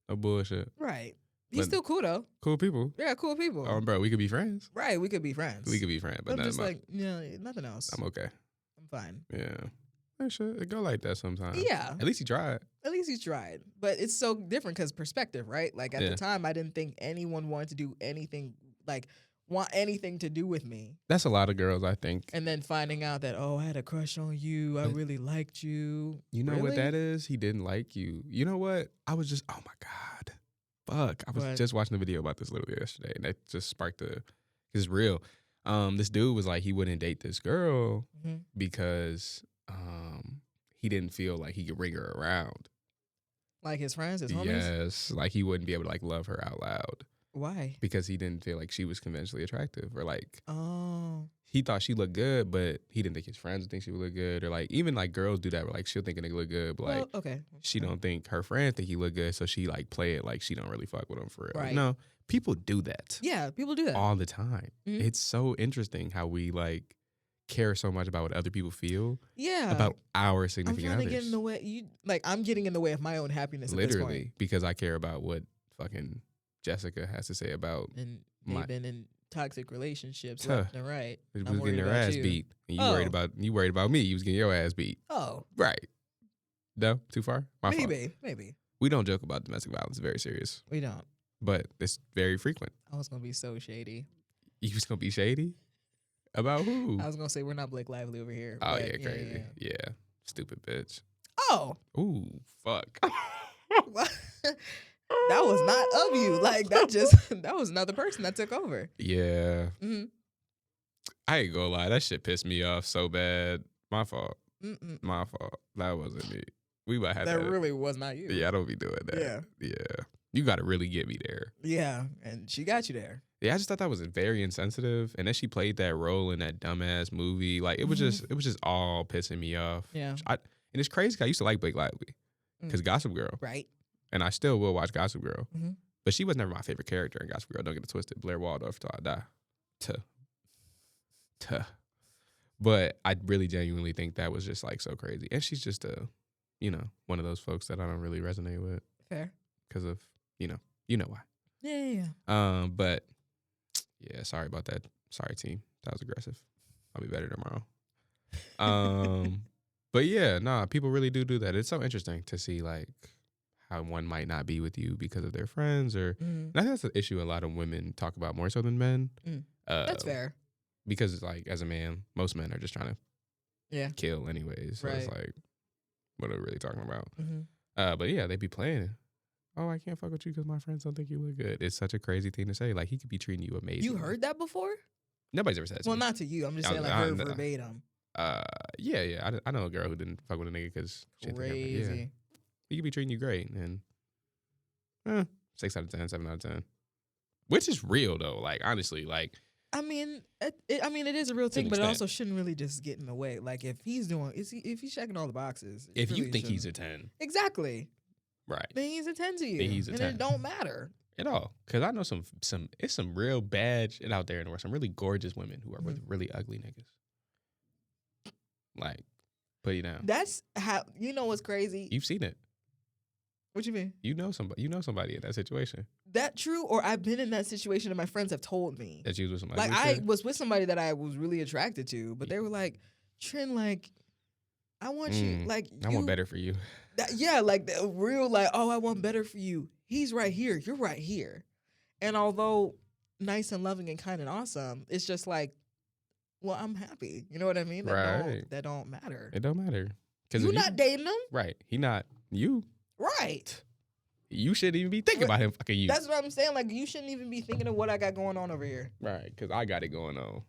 No bullshit. Right. He's But- still cool though. Cool people. Yeah, cool people. Bro, we could be friends. Right, we could be friends. We could be friends, but I'm just nothing like, yeah, nothing else. I'm okay. I'm fine. Yeah. That shit, it go like that sometimes. Yeah. At least he tried. At least he's tried. But it's so different because perspective, right? Like at Yeah. the time, I didn't think anyone wanted to do anything, want anything to do with me. That's a lot of girls, I think. And then finding out that, oh, I had a crush on you. I really liked you. You know Really? what that is? He didn't like you. You know what? I was just, oh my God. Fuck. I was What? just watching the video about this literally yesterday, and that just sparked it's real. This dude was like, he wouldn't date this girl Mhm. because he didn't feel like he could bring her around. Like his friends, his homies? Yes. Like he wouldn't be able to like love her out loud Why? because he didn't feel like she was conventionally attractive, or like Oh. he thought she looked good, but he didn't think his friends would think she would look good, or like even like girls do that where like she'll think a nigga look good, but like Well, okay. she don't think her friends think he look good, so she like play it like she don't really fuck with him for real. Right. No, people do that Yeah, people do that. all the time. Mhm. It's so interesting how we like care so much about what other people feel Yeah. about our I'm significant trying to get others. in the way. I'm getting in the way of my own happiness at this point. Literally, because I care about what fucking Jessica has to say about And My- they've been in toxic relationships Huh. left and right. was I'm worried getting her about ass you. beat, and Oh. you worried about me. You was getting your ass beat. Oh, Right. No, too far? My fault. maybe. We don't joke about domestic violence. It's very serious. We don't. But it's very frequent. I was gonna be so shady. You was gonna be shady? About who? I was gonna say we're not Blake Lively over here. Oh but yeah, crazy. Yeah. Stupid bitch. Oh, Ooh, fuck. that was not of you. Like that was another person that took over. Yeah. Mm-hmm. I ain't gonna lie, that shit pissed me off so bad. My fault. Mm-mm. My fault. That wasn't me. We might have That that. really was not you. Yeah, I don't be doing that. Yeah. Yeah. You gotta really get me there. Yeah, and she got you there. Yeah, I just thought that was very insensitive. And then she played that role in that dumbass movie. Like it was just all pissing me off. Yeah. And it's crazy 'cause I used to like Blake Lively. Because Gossip Girl. Right. And I still will watch Gossip Girl. Mhm. But she was never my favorite character in Gossip Girl. Don't get it twisted. Blair Waldorf till I die. Tuh. But I really genuinely think that was just like so crazy. And she's just one of those folks that I don't really resonate with Fair. because of, you know why. Yeah. But yeah, sorry about that. Sorry, team. That was aggressive. I'll be better tomorrow. But yeah, people really do that. It's so interesting to see like how one might not be with you because of their friends, or Mhm. and I think that's an issue a lot of women talk about more so than men. That's fair. Because it's like as a man, most men are just trying to Yeah. kill anyways. So it's Right. like, what are we really talking about? Mm-hmm. But yeah, they be playing it. oh, I can't fuck with you because my friends don't think you look good. It's such a crazy thing to say. Like, he could be treating you amazing. You heard that before? Nobody's ever said it to Well, me. not to you. I'm just saying, like, her verbatim. Yeah. I know a girl who didn't fuck with a nigga because Crazy. He could be treating you great, and 6 out of 10, 7 out of 10, which is real though. Like, honestly, like, I mean, it is a real thing, but it also shouldn't really just get in the way. Like, if he's checking all the boxes, if really you think he's a 10, exactly, right? Then he's a 10 to you, Then he's a 10. and it don't matter at all. Because I know it's some real bad shit out there in the world. Some really gorgeous women who are with really ugly niggas. Like, put you down. That's how, you know what's crazy? You've seen it. What you mean? You know somebody in that situation. That true? Or I've been in that situation and my friends have told me that you was with somebody. Like, I was with somebody that I was really attracted to, but they were like, Tren, like, I want you, like, I want better for you. Like, the real, like, oh, I want better for you. He's right here. You're right here. And although nice and loving and kind and awesome, it's just like, well, I'm happy. You know what I mean? That don't matter. It don't matter. You're not dating him. Right. He not you. Right. You shouldn't even be thinking about him fucking you. That's what I'm saying. Like, you shouldn't even be thinking of what I got going on over here. Right. Because I got it going on.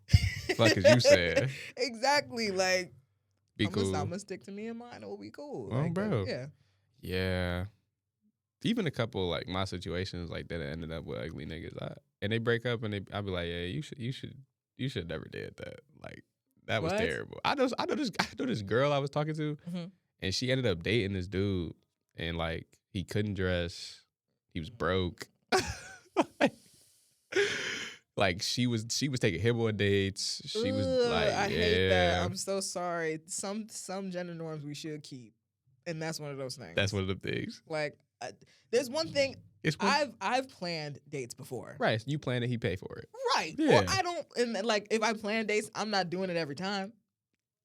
Like, as you said. Exactly. Like, be cool. I'm going to stick to me and mine. It will be cool. Oh, like, bro. Yeah. Yeah. Even a couple, like, my situations, like, that ended up with ugly niggas. And they break up and I'd be like, yeah, you should never did that. Like, that was terrible. I know this girl I was talking to, and she ended up dating this dude, and, like, he couldn't dress. He was broke. Like, she was taking him on dates. She was like, I hate that. I'm so sorry. Some gender norms we should keep, and that's one of those things. That's one of the things. Like, there's one thing. I've planned dates before. Right. You plan it, he pay for it. Right. Yeah. Or I don't. And like, if I plan dates, I'm not doing it every time.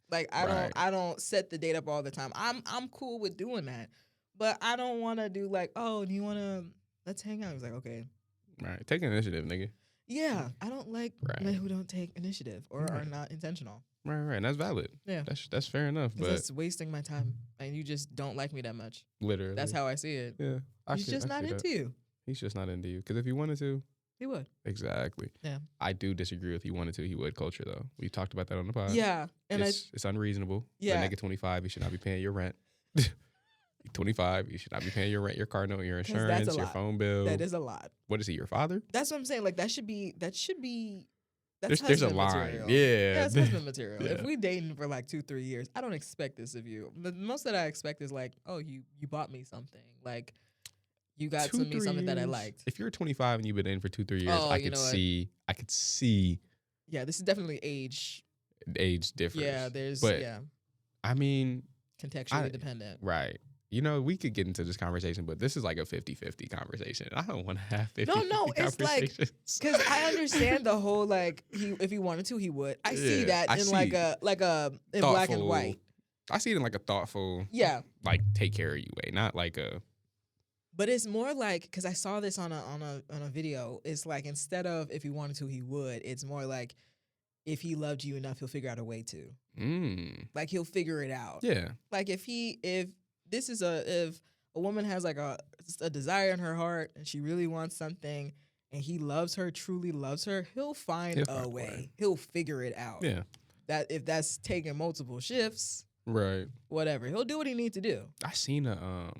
Like, I don't set the date up all the time. I'm cool with doing that, but I don't want to do like, oh, do you want to let's hang out? He's like, okay. Right. Take initiative, nigga. Yeah, I don't like men who don't take initiative or are not intentional. Right. And that's valid. Yeah. That's fair enough. But it's wasting my time, and you just don't like me that much. Literally. That's how I see it. Yeah. He's just not into you. He's just not into you. Because if he wanted to, he would. Exactly. Yeah. I do disagree with he wanted to, he would culture, though. We talked about that on the pod. Yeah. And it's unreasonable. Yeah. For a nigga 25, you should not be paying your rent. 25, you should not be paying your rent, your car note, your insurance, your phone bill. That is a lot. What is he, your father? That's what I'm saying. Like, that should be that's there's a line. Material. Yeah. That's husband material. Yeah. If we dating for like 2-3 years, I don't expect this of you. The most that I expect is like, oh, you bought me something. Like, you got to me something that I liked. If you're 25 and you've been in for 2-3 years, I could see. Yeah, this is definitely age difference. Yeah, I mean, contextually dependent. Right. You know, we could get into this conversation, but this is like a 50-50 conversation. I don't want to have 50-50 No, it's like, because I understand the whole, like, if he wanted to, he would. I see that in in black and white. I see it in like a thoughtful, like, take care of you way, not like a. But it's more like, because I saw this on a video. It's like, instead of if he wanted to, he would. It's more like, if he loved you enough, he'll figure out a way to. Like, he'll figure it out. Yeah. Like, if a woman has like a desire in her heart and she really wants something and he loves her, truly loves her, he'll find a way. He'll figure it out. Yeah. That if that's taking multiple shifts, right, whatever, he'll do what he needs to do. I seen a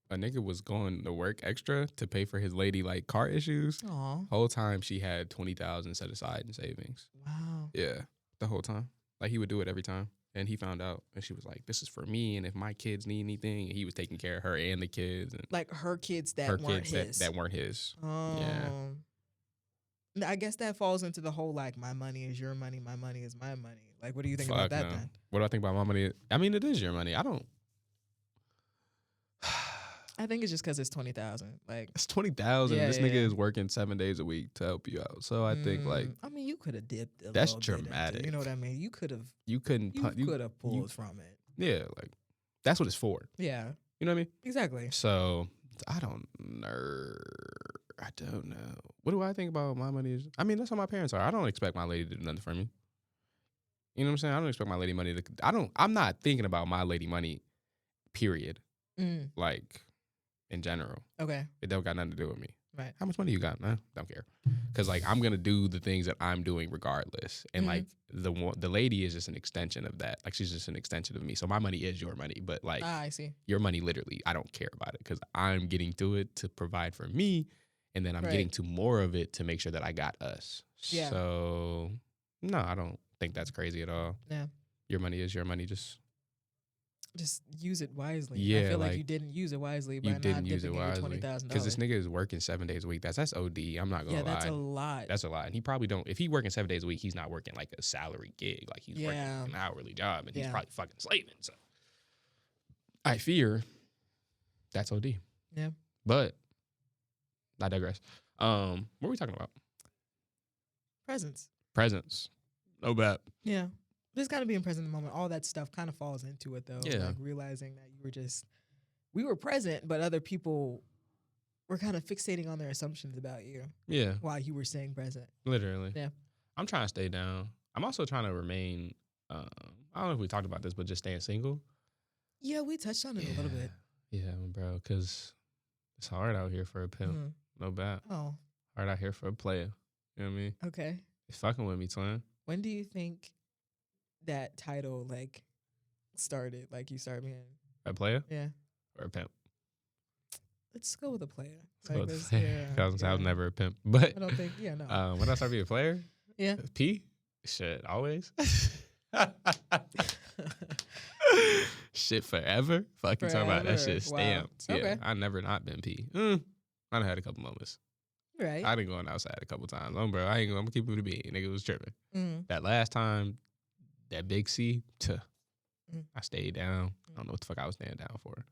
nigga was going to work extra to pay for his lady like car issues. Aww. Whole time she had 20,000 set aside in savings. Wow. Yeah, the whole time. Like, he would do it every time. And he found out, and she was like, "This is for me, and if my kids need anything," and he was taking care of her and the kids, and like her kids that weren't his. That weren't his. Yeah. I guess that falls into the whole, like, my money is your money, my money is my money. Like, what do you think about that then? What do I think about my money? I mean, it is your money. I don't. I think it's just because it's 20,000. Like, it's 20,000. This nigga is working 7 days a week to help you out. So I think, like, I mean, you could have dipped. That's dramatic. You know what I mean? You could have. You couldn't. You could have pulled from it. Yeah, like, that's what it's for. Yeah. You know what I mean? Exactly. So I don't know. What do I think about my money? I mean, that's how my parents are. I don't expect my lady to do nothing for me. You know what I'm saying? I don't expect my lady money to. I'm not thinking about my lady money. Period. Like. in general. Okay. It don't got nothing to do with me. Right. How much money you got? Nah, don't care. Because like I'm gonna do the things that I'm doing regardless, and like the lady is just an extension of that. Like she's just an extension of me. So my money is your money, but like I see. your money literally, I don't care about it because I'm getting to it to provide for me, and then I'm getting to more of it to make sure that I got us. Yeah. So no, I don't think that's crazy at all. Yeah. Your money is your money. Just use it wisely. Yeah, I feel like like, you didn't use it wisely by you not didn't use it dipping into wisely $20,000. because this nigga is working 7 days a week. That's OD. I'm not gonna lie. Yeah, that's a lot. That's a lot. And he probably don't. If he working 7 days a week, he's not working like a salary gig. Like he's working an hourly job, and he's probably fucking slaving. So I fear that's OD. Yeah. But I digress. What are we talking about? Presents. No bet. Yeah. Just kind of being present in the moment. All that stuff kind of falls into it, though. Yeah. Like realizing that we were present, but other people were kind of fixating on their assumptions about you. Yeah. While you were staying present. Literally. Yeah. I'm trying to stay down. I'm also trying to remain, I don't know if we talked about this, but just staying single. Yeah, we touched on it a little bit. Yeah, bro, because it's hard out here for a pimp. No bet. Oh. Hard out here for a player. You know what I mean? Okay. It's fucking with me, twin. When do you think that title, like, started? Like, you started being... A player? Yeah. Or a pimp? Let's go with a player. Like this, because I was never a pimp. But I don't think, no. When I started being a player? Yeah. P? Shit, always. Shit forever. Fucking talking about that shit stamped. Wow. Yeah, okay. I never not been P. I done had a couple moments. Right. I done gone outside a couple times. Bro, I'm gonna keep it a bean. Nigga was tripping. That last time, that big C, I stayed down. I don't know what the fuck I was staying down for.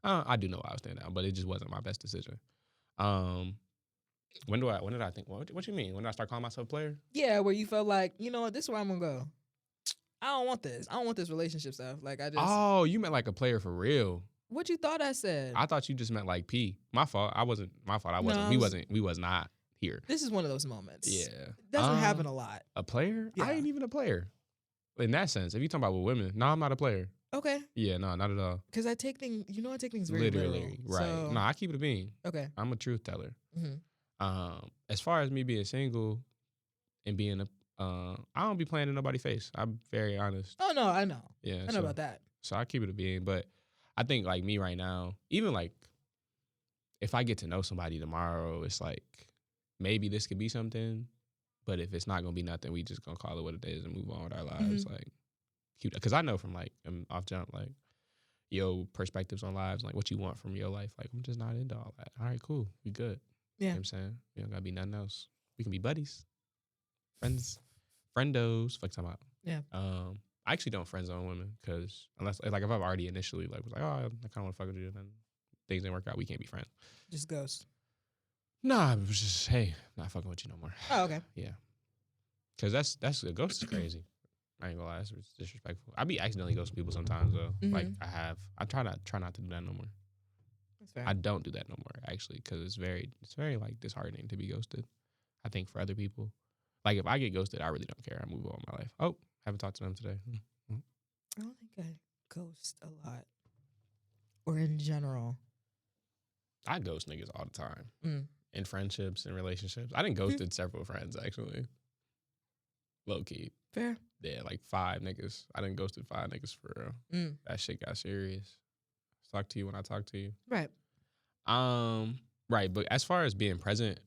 I do know why I was staying down, but it just wasn't my best decision. When did I think? What you mean? When did I start calling myself a player? Yeah, where you felt like, you know what, this is where I'm gonna go. I don't want this. I don't want this relationship stuff. Like I just. Oh, you meant like a player for real. What you thought I said? I thought you just meant like P. My fault. I wasn't. No, we was not here. This is one of those moments. Yeah. It doesn't happen a lot. A player? Yeah. I ain't even a player. In that sense, if you talking about with women, no, I'm not a player. Okay. Yeah, no, not at all. Because I take things very literally. Right. So. No, I keep it a bean. Okay. I'm a truth teller. As far as me being single and being I don't be playing in nobody's face. I'm very honest. Oh no, I know. Yeah, I know about that. So I keep it a bean, but I think like me right now, even like if I get to know somebody tomorrow, it's like maybe this could be something, but if it's not gonna be nothing, we just gonna call it what it is and move on with our lives. Like, cute, because I know from like off jump like your perspectives on lives, like what you want from your life. Like I'm just not into all that. All right, cool, we good. Yeah, you know what I'm saying, we don't gotta be nothing else. We can be buddies, friends, friendos. Fuck talking about. Yeah. I actually don't friend zone women because unless like if I've already initially like was like, oh, I kind of want to fuck with you, then things didn't work out, we can't be friends. Just ghost. Nah, it was just hey, not fucking with you no more. Oh, okay. Yeah. Because that's a ghost is crazy. I ain't gonna lie, it's disrespectful. I be accidentally ghosting people sometimes though. Like I try not to do that no more. That's fair. I don't do that no more actually because it's very like disheartening to be ghosted. I think for other people, like if I get ghosted, I really don't care. I move on with my life. Oh, haven't talked to them today. I don't think I ghost a lot, or in general. I ghost niggas all the time in friendships and relationships. I done ghosted several friends actually. Low key. Fair. Yeah, like 5 niggas. I done ghosted 5 niggas for real. That shit got serious. Talk to you when I talk to you. Right. Right. But as far as being present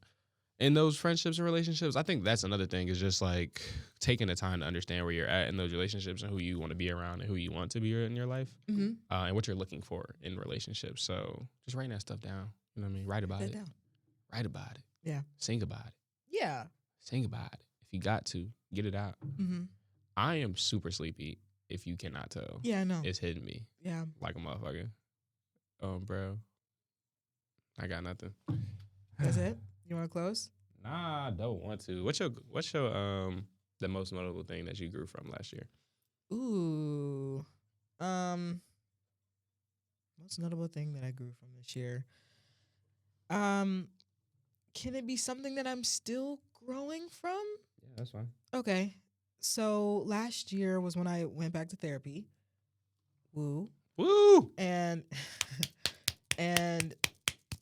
in those friendships and relationships, I think that's another thing is just like taking the time to understand where you're at in those relationships and who you want to be around and who you want to be in your life and what you're looking for in relationships. So just writing that stuff down. You know what I mean? Write about it. Write about it. Yeah. Sing about it. Yeah. Sing about it. If you got to, get it out. I am super sleepy, if you cannot tell. Yeah, I know. It's hitting me. Yeah. Like a motherfucker. Bro. I got nothing. That's it? You want to close? Nah, I don't want to. What's your the most notable thing that you grew from last year? Ooh. Most notable thing that I grew from this year. Can it be something that I'm still growing from? Yeah, that's fine. Okay. So last year was when I went back to therapy. Woo. Woo! And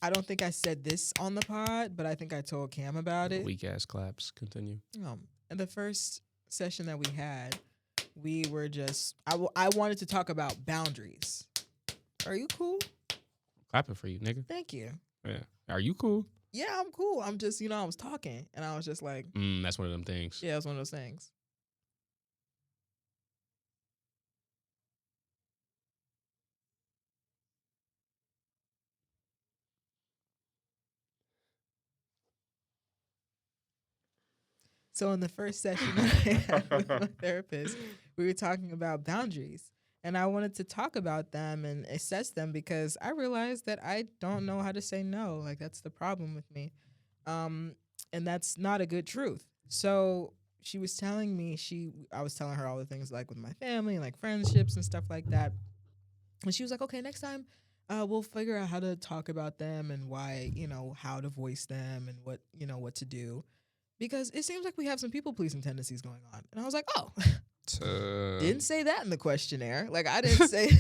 I don't think I said this on the pod, but I think I told Cam about it. Weak ass claps. Continue. In the first session that we had, we were just I wanted to talk about boundaries. Are you cool? Clapping for you, nigga. Thank you. Yeah. Are you cool? Yeah, I'm cool. I'm just, I was talking and I was just like, That's one of them things. yeah, it's one of those things. So in the first session that I had with my therapist, we were talking about boundaries. And I wanted to talk about them and assess them because I realized that I don't know how to say no. Like, that's the problem with me. And that's not a good truth. So she was telling me, I was telling her all the things like with my family, like friendships and stuff like that. And she was like, okay, next time we'll figure out how to talk about them and why, how to voice them and what to do. Because it seems like we have some people pleasing tendencies going on. And I was like, oh, didn't say that in the questionnaire. Like, I didn't say,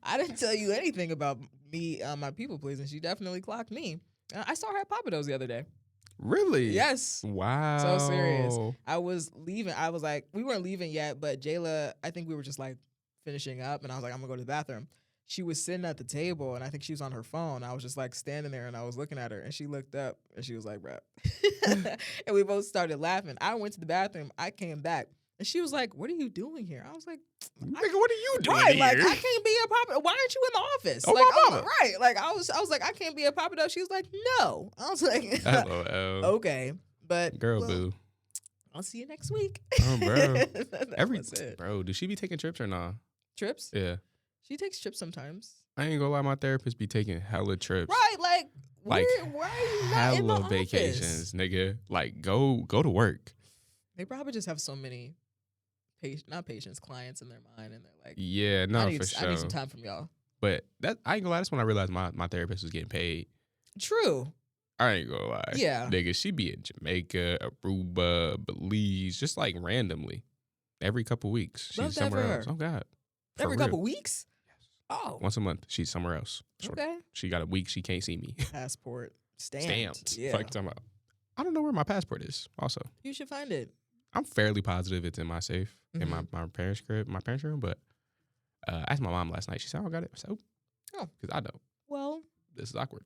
I didn't tell you anything about me, my people pleasing. She definitely clocked me. I saw her at Papados the other day. Really? Yes. Wow. So serious. I was leaving. I was like, we weren't leaving yet, but Jayla, I think we were just like finishing up. And I was like, I'm going to go to the bathroom. She was sitting at the table and I think she was on her phone. I was just like standing there and I was looking at her and she looked up and she was like, bro. And we both started laughing. I went to the bathroom. I came back and she was like, what are you doing here? I was like, nigga, what are you doing right, here? like, I can't be a papa. Why aren't you in the office? Oh, like, my mama. right. Like, I was like, I can't be a papa though. She was like, no. I was like, LOL. okay. But Girl, boo. I'll see you next week. Oh, bro. It. Bro, does she be taking trips or nah? Trips? Yeah. She takes trips sometimes. I ain't gonna lie, my therapist be taking hella trips. Right, like Like, why are you not in the hella office? vacations, nigga. Like, go to work. They probably just have so many clients in their mind, and they're like, Yeah, no, for sure. I need some time from y'all. But that I ain't gonna lie, that's when I realized my therapist was getting paid. True. I ain't gonna lie. Yeah. Nigga, she be in Jamaica, Aruba, Belize, just like randomly. Every couple weeks. Love She's that somewhere for else. her. Oh God. For Every real. couple weeks? Yes. Oh. Once a month. She's somewhere else. Okay. She got a week she can't see me. Passport. Stamped. Yeah. Fuck you talking about. I don't know where my passport is, also. You should find it. I'm fairly positive it's in my safe, in my parents' crib, my parents' room, but I asked my mom last night. She said, I don't got it. I said, oh. Because I know. Well. This is awkward.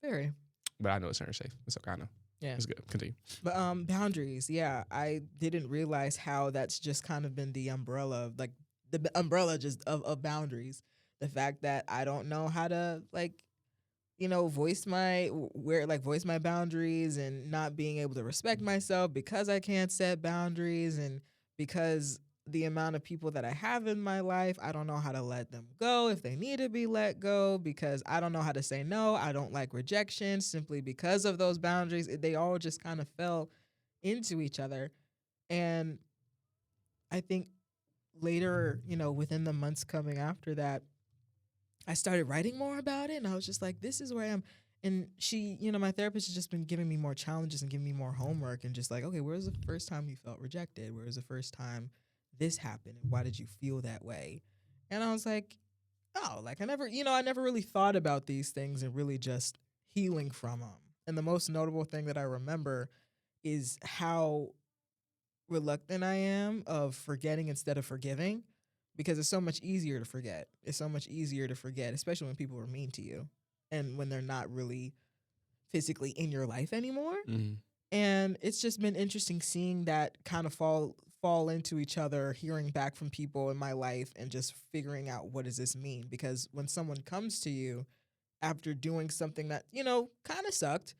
Very. But I know it's in her safe. It's okay, I know. Yeah. It's good. Continue. But boundaries, yeah. I didn't realize how that's just kind of been the umbrella of, like, the umbrella just of boundaries. The fact that I don't know how to, like, voice my boundaries and not being able to respect myself because I can't set boundaries and because the amount of people that I have in my life, I don't know how to let them go if they need to be let go because I don't know how to say no. I don't like rejection simply because of those boundaries. They all just kind of fell into each other. And I think later, within the months coming after that, I started writing more about it and I was just like, this is where I am. And she, my therapist has just been giving me more challenges and giving me more homework and just like, okay, where was the first time you felt rejected? Where was the first time this happened? And why did you feel that way? And I was like, oh, like I never really thought about these things and really just healing from them. And the most notable thing that I remember is how reluctant I am of forgetting instead of forgiving. Because it's so much easier to forget. It's so much easier to forget, especially when people are mean to you and when they're not really physically in your life anymore. Mm-hmm. And it's just been interesting seeing that kind of fall into each other, hearing back from people in my life and just figuring out what does this mean? Because when someone comes to you after doing something that, kind of sucked,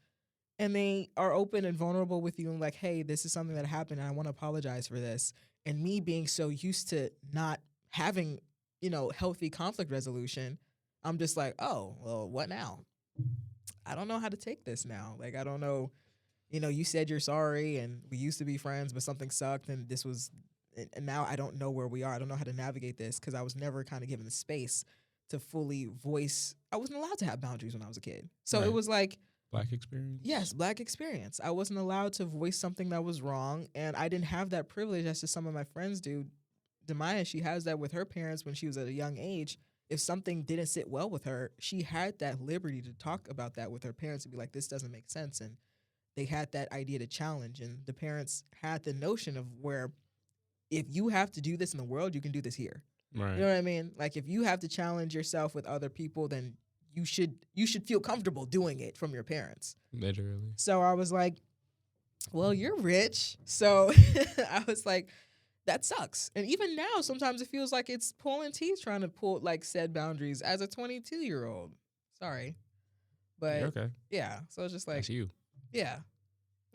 and they are open and vulnerable with you and like, hey, this is something that happened and I want to apologize for this. And me being so used to not having, healthy conflict resolution, I'm just like, oh, well, what now? I don't know how to take this now. Like, I don't know, you said you're sorry and we used to be friends, but something sucked and and now I don't know where we are. I don't know how to navigate this because I was never kind of given the space to fully voice. I wasn't allowed to have boundaries when I was a kid. So It was like, Black experience? Yes, Black experience. I wasn't allowed to voice something that was wrong, and I didn't have that privilege as to some of my friends do. Demaya, she has that with her parents when she was at a young age, if something didn't sit well with her, she had that liberty to talk about that with her parents and be like, this doesn't make sense. And they had that idea to challenge. And the parents had the notion of where if you have to do this in the world, you can do this here. Right. You know what I mean? Like if you have to challenge yourself with other people, then you should feel comfortable doing it from your parents. Literally. So I was like, well, you're rich. So I was like, that sucks. And even now, sometimes it feels like it's pulling teeth trying to pull like said boundaries as a 22-year-old. Sorry. But You're okay. yeah. So it's just like, That's you. yeah.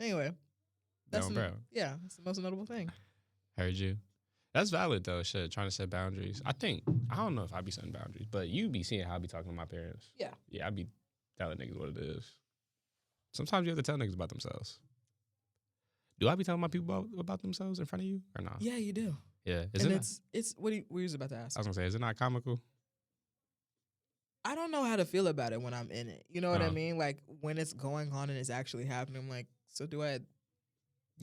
Anyway. That's Bro. yeah, that's the most notable thing. Heard you. That's valid though. Shit, trying to set boundaries. I don't know if I be setting boundaries, but you be seeing how I be talking to my parents. Yeah. Yeah, I be telling niggas what it is. Sometimes you have to tell niggas about themselves. Do I be telling my people about themselves in front of you or not? Yeah, you do. Yeah. It's what were you about to ask? I was gonna say, is it not comical? I don't know how to feel about it when I'm in it. You know what I mean? Like when it's going on and it's actually happening, I'm like, so do I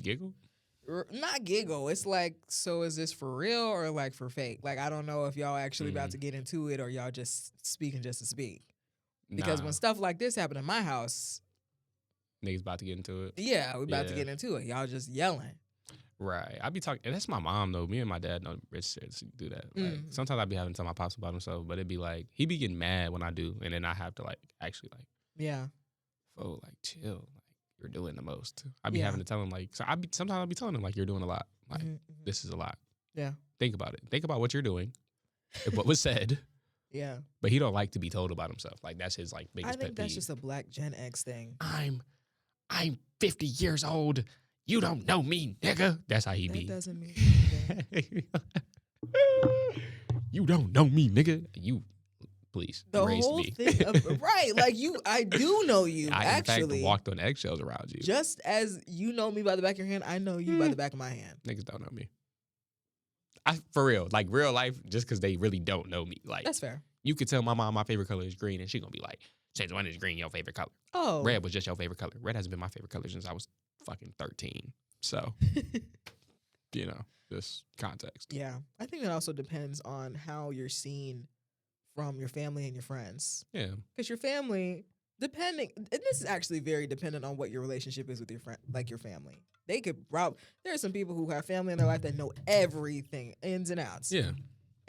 Giggle? not giggle? It's like, so is this for real or like for fake? Like I don't know if y'all actually about to get into it or y'all just speaking just to speak. Because when stuff like this happen in my house, niggas about to get into it. Yeah, we about to get into it. Y'all just yelling. Right. I be talking, and that's my mom though. Me and my dad don't rich do that. Like sometimes I be having to tell my pops about himself, but it'd be like he be getting mad when I do, and then I have to like actually like chill, like you're doing the most. I be having to tell him like sometimes I be telling him like you're doing a lot. Like this is a lot. Yeah. Think about it. Think about what you're doing, what was said. Yeah. But he don't like to be told about himself. Like that's his like biggest pet peeve. I think that's just a black Gen X thing. I'm 50 years old. You don't know me, nigga. That's how he be. That doesn't mean anything. You don't know me, nigga. You, please, the raised whole me. thing right, like I do know you, I, actually. in fact, walked on eggshells around you. Just as you know me by the back of your hand, I know you by the back of my hand. Niggas don't know me. For real, like real life, just because they really don't know me. Like that's fair. You could tell my mom my favorite color is green, and she gonna be like, since when is green your favorite color? Oh. Red was just your favorite color. Red hasn't been my favorite color since I was fucking 13. So, just context. Yeah. I think that also depends on how you're seen from your family and your friends. Yeah. Because your family, and this is actually very dependent on what your relationship is with your friend, like your family. They could there are some people who have family in their life that know everything, ins and outs. Yeah.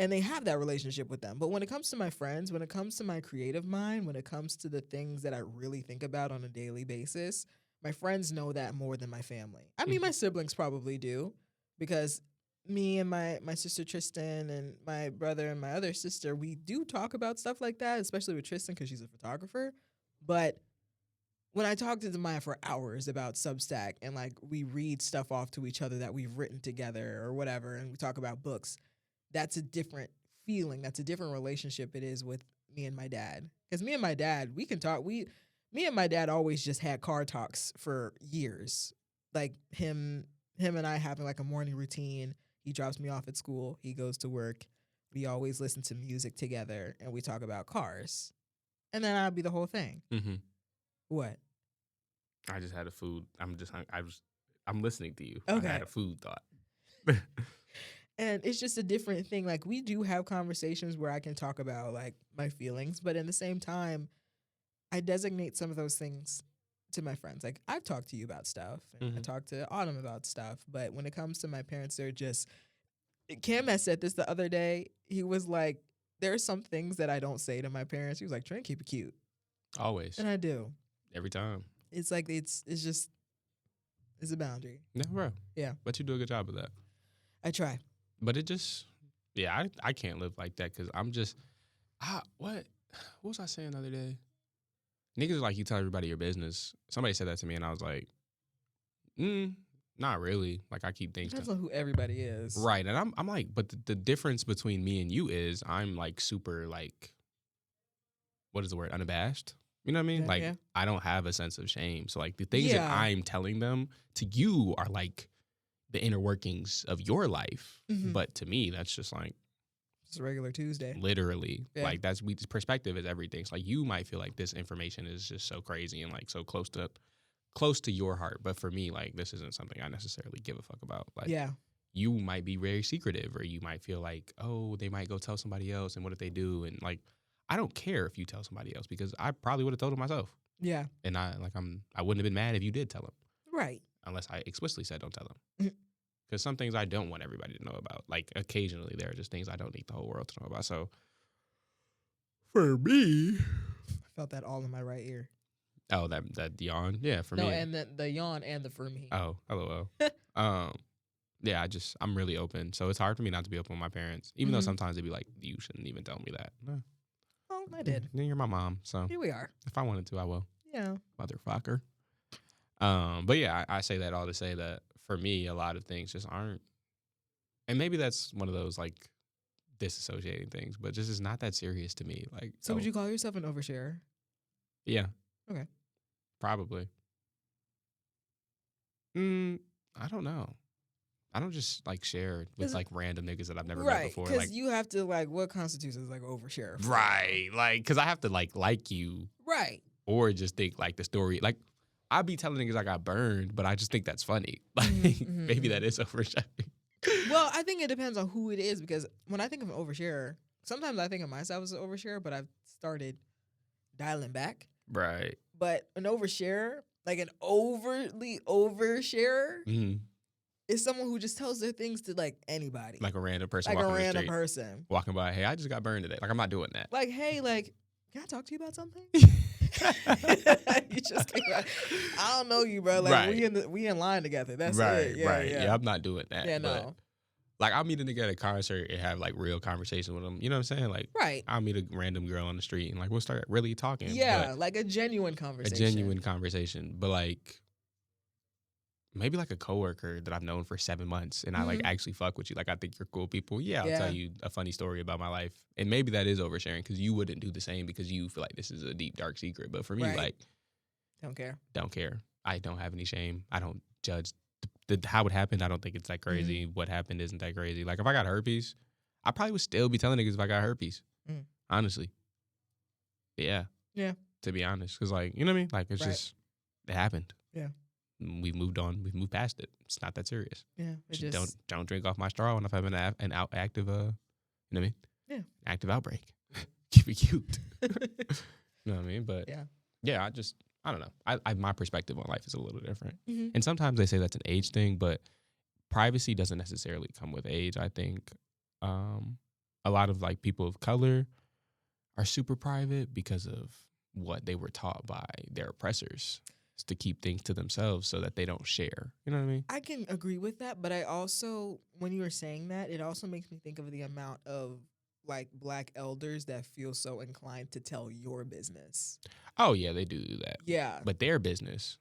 And they have that relationship with them. But when it comes to my friends, when it comes to my creative mind, when it comes to the things that I really think about on a daily basis, my friends know that more than my family. I mean, my siblings probably do, because me and my sister Tristan and my brother and my other sister, we do talk about stuff like that, especially with Tristan because she's a photographer. But when I talk to Maya for hours about Substack and like we read stuff off to each other that we've written together or whatever, and we talk about books, that's a different feeling. That's a different relationship it is with me and my dad. Because me and my dad, we can talk. Me and my dad always just had car talks for years. Like him and I having like a morning routine. He drops me off at school. He goes to work. We always listen to music together and we talk about cars. And then I'd be the whole thing. Mm-hmm. What? I just had a food. I'm listening to you. Okay. I had a food thought. And it's just a different thing. Like we do have conversations where I can talk about like my feelings, but in the same time, I designate some of those things to my friends. Like I've talked to you about stuff and I talked to Autumn about stuff. But when it comes to my parents, they're just, Cam has said this the other day. He was like, there are some things that I don't say to my parents. He was like, try and keep it cute. Always. And I do. Every time. It's like, it's a boundary. Yeah, bro. Yeah. But you do a good job of that. I try. But it just, I can't live like that because I'm just, what was I saying the other day? Niggas are like, you tell everybody your business. Somebody said that to me and I was like, not really. Like I keep things. Depends on who everybody is. Right. And I'm like, but the difference between me and you is I'm like super like, what is the word? Unabashed. You know what I mean? Yeah, like yeah. I don't have a sense of shame. So like the things that I'm telling them to you are like the inner workings of your life. Mm-hmm. But to me, that's just like, it's a regular Tuesday. Literally. Yeah. Like perspective is everything. So like you might feel like this information is just so crazy and like so close to your heart. But for me, like this isn't something I necessarily give a fuck about. Like yeah. you might be very secretive, or you might feel like, oh, they might go tell somebody else, and what if they do? And like, I don't care if you tell somebody else, because I probably would have told them myself. Yeah. And I wouldn't have been mad if you did tell them. Right. Unless I explicitly said don't tell them. Because some things I don't want everybody to know about. Like, occasionally there are just things I don't need the whole world to know about. So for me, I felt that all in my right ear. oh, that yawn, yeah, for me. No, and the yawn and the for me. Oh, LOL. Yeah, I'm really open. So it's hard for me not to be open with my parents, even though sometimes they'd be like, you shouldn't even tell me that. Oh, I did. You're my mom, so Here we are. if I wanted to, I will. Yeah. Motherfucker. But yeah, I say that all to say that for me, a lot of things just aren't, and maybe that's one of those like disassociating things, but just is not that serious to me. Like, So would you call yourself an oversharer? Yeah. Okay. Probably. I don't know. I don't just like share with like random niggas that I've never met before. Because Like, you have to like what constitutes as like overshare. right. Like, because I have to like you. Right. Or just think like the story. Like, I be telling niggas I got burned, but I just think that's funny. Like, maybe that is oversharing. Well, I think it depends on who it is, because when I think of an oversharer, sometimes I think of myself as an oversharer, but I've started dialing back. Right. But an oversharer, like an overly oversharer, is someone who just tells their things to like anybody. Like a random person like walking a the random street, person. walking by, hey, I just got burned today. Like, I'm not doing that. Like, hey, like, can I talk to you about something? You just came out. I don't know you, bro. Like, Right. we in line together. That's right, it. Yeah, right. yeah. I'm not doing that. Yeah, but, no. like, I'll meet a nigga at a concert and have like real conversation with him. You know what I'm saying? Like, Right. I'll meet a random girl on the street and like we'll start really talking. Yeah, but like a genuine conversation. a genuine conversation. But like, maybe like a coworker that I've known for 7 months and I like actually fuck with you. Like, I think you're cool people. Yeah, I'll tell you a funny story about my life. And maybe that is oversharing because you wouldn't do the same because you feel like this is a deep, dark secret. But for me, like, don't care. Don't care. I don't have any shame. I don't judge how it happened. I don't think it's that crazy. What happened isn't that crazy. Like, if I got herpes, I probably would still be telling niggas if I got herpes. Honestly. Yeah. Yeah. To be honest. Because, like, you know what I mean? Like, it's just, it happened. Yeah. We've moved on. We've moved past it. It's not that serious. Yeah. Just don't drink off my straw when I'm having an active, you know what I mean? Yeah. Active outbreak. Keep it cute. You know what I mean? But, yeah, I don't know. My perspective on life is a little different. And sometimes they say that's an age thing, but privacy doesn't necessarily come with age. I think a lot of like people of color are super private because of what they were taught by their oppressors, is to keep things to themselves so that they don't share. You know what I mean? I can agree with that, but I also, when you were saying that, it also makes me think of the amount of like Black elders that feel so inclined to tell your business. Oh yeah, they do that. Yeah. But their business,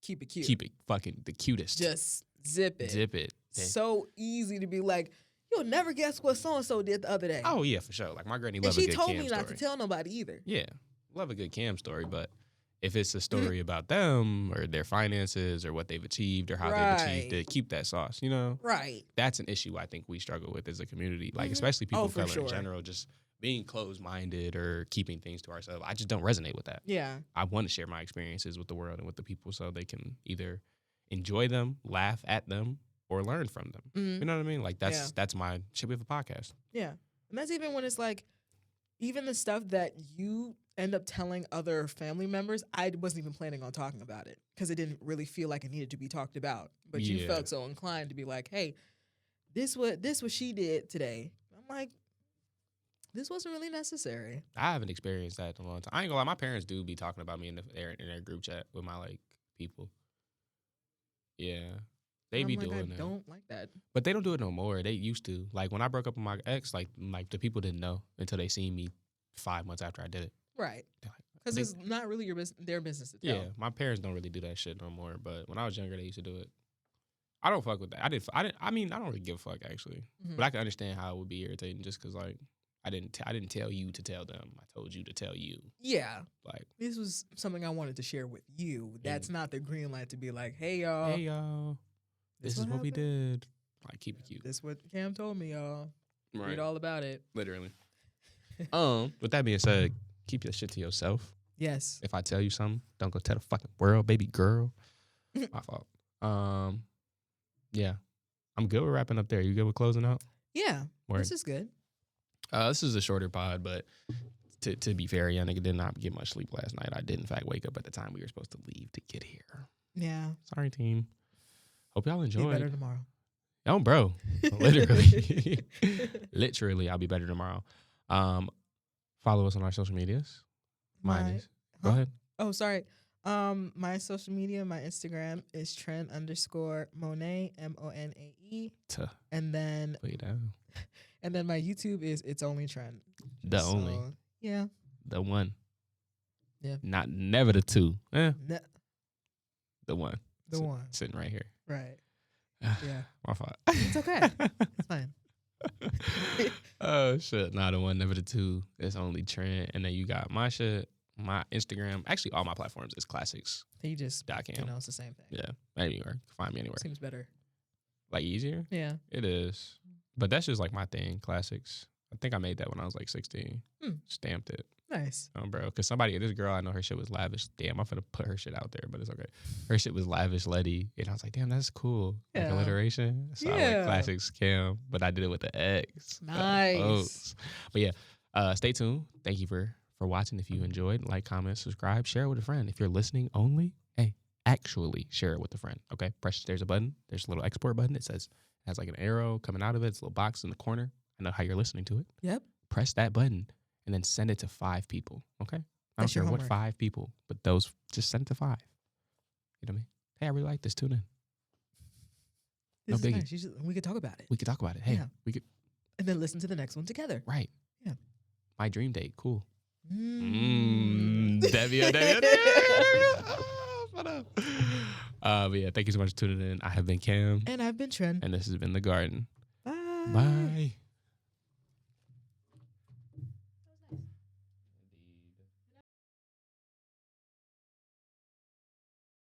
keep it cute. Keep it fucking the cutest. Just zip it. Zip it. So easy to be like, you'll never guess what so-and-so did the other day. Oh yeah, for sure. Like, my granny loves a good Cam story. And she told me not to tell nobody either. Yeah. Love a good Cam story, but if it's a story about them or their finances or what they've achieved or how they've achieved it, keep that sauce, you know? Right. That's an issue I think we struggle with as a community, like especially people of color in general, just being closed-minded or keeping things to ourselves. I just don't resonate with that. Yeah. I want to share my experiences with the world and with the people so they can either enjoy them, laugh at them, or learn from them. You know what I mean? Like, that's my shit. We have a podcast. Yeah. And that's even when it's like, even the stuff that you end up telling other family members, I wasn't even planning on talking about it because it didn't really feel like it needed to be talked about. But you felt so inclined to be like, hey, this what she did today. I'm like, this wasn't really necessary. I haven't experienced that in a long time. I ain't gonna lie, my parents do be talking about me in their group chat with my like people. Yeah. They be doing that. I don't like that. But they don't do it no more. They used to. Like, when I broke up with my ex, like the people didn't know until they seen me 5 months after I did it. Right. Because it's not really their business to tell. Yeah, my parents don't really do that shit no more. But when I was younger, they used to do it. I don't fuck with that. I mean, I don't really give a fuck, actually. But I can understand how it would be irritating just because, like, I didn't tell you to tell them. I told you to tell you. Yeah. Like, this was something I wanted to share with you. That's not the green light to be like, hey, y'all. Hey, y'all. This is what we did. Like, keep it cute. This is what Cam told me, y'all. Right. Read all about it. Literally. With that being said, keep your shit to yourself. Yes. If I tell you something, don't go tell the fucking world, baby girl. My fault. Yeah. I'm good with wrapping up there. You good with closing out? Yeah, Word. this is good. This is a shorter pod, but to be fair, young nigga did not get much sleep last night. I did, in fact, wake up at the time we were supposed to leave to get here. Yeah. Sorry, team. Hope y'all Be enjoyed. better tomorrow. Oh, bro. Literally. Literally, I'll be better tomorrow. Follow us on our social medias. Mine is. Go ahead. Oh, sorry. My social media, my Instagram is tren_Monae, MONAE. And then Put it down. And then my YouTube is It's Only Tren. The only. Yeah. The one. Yeah. Never the two. The one. The one. Sitting right here. Right. Yeah. My fault. It's okay. It's fine. Oh, shit. Nah, the one, never the two. It's only Trent. And then you got my shit, my Instagram. Actually, all my platforms is classics. You just, .cam. it's the same thing. Yeah. Anywhere. Find me anywhere. Seems better. Like easier? Yeah. It is. But that's just like my thing, classics. I think I made that when I was like 16. Stamped it. Nice. Oh, bro. Because this girl, I know her shit was lavish. Damn, I'm finna put her shit out there, but it's okay. Her shit was lavish, Letty. And I was like, damn, that's cool. Yeah. Like alliteration. So I like classics, Cam. But I did it with the X. Nice. But yeah, stay tuned. Thank you for watching. If you enjoyed, like, comment, subscribe, share it with a friend. If you're listening only, hey, actually share it with a friend. Okay? There's a button. There's a little export button. It has like an arrow coming out of it. It's a little box in the corner. I know how you're listening to it. Yep. Press that button and then send it to 5 people. Okay? I don't care what 5 people, but just send it to 5. You know what I mean? Hey, I really like this. Tune in. No biggie. Nice. We could talk about it. We could talk about it. Hey, we could. And then listen to the next one together. Right. Yeah. My dream date. Cool. Debbie. But yeah, thank you so much for tuning in. I have been Cam. And I've been Tren. And this has been The Garden. Bye. Bye.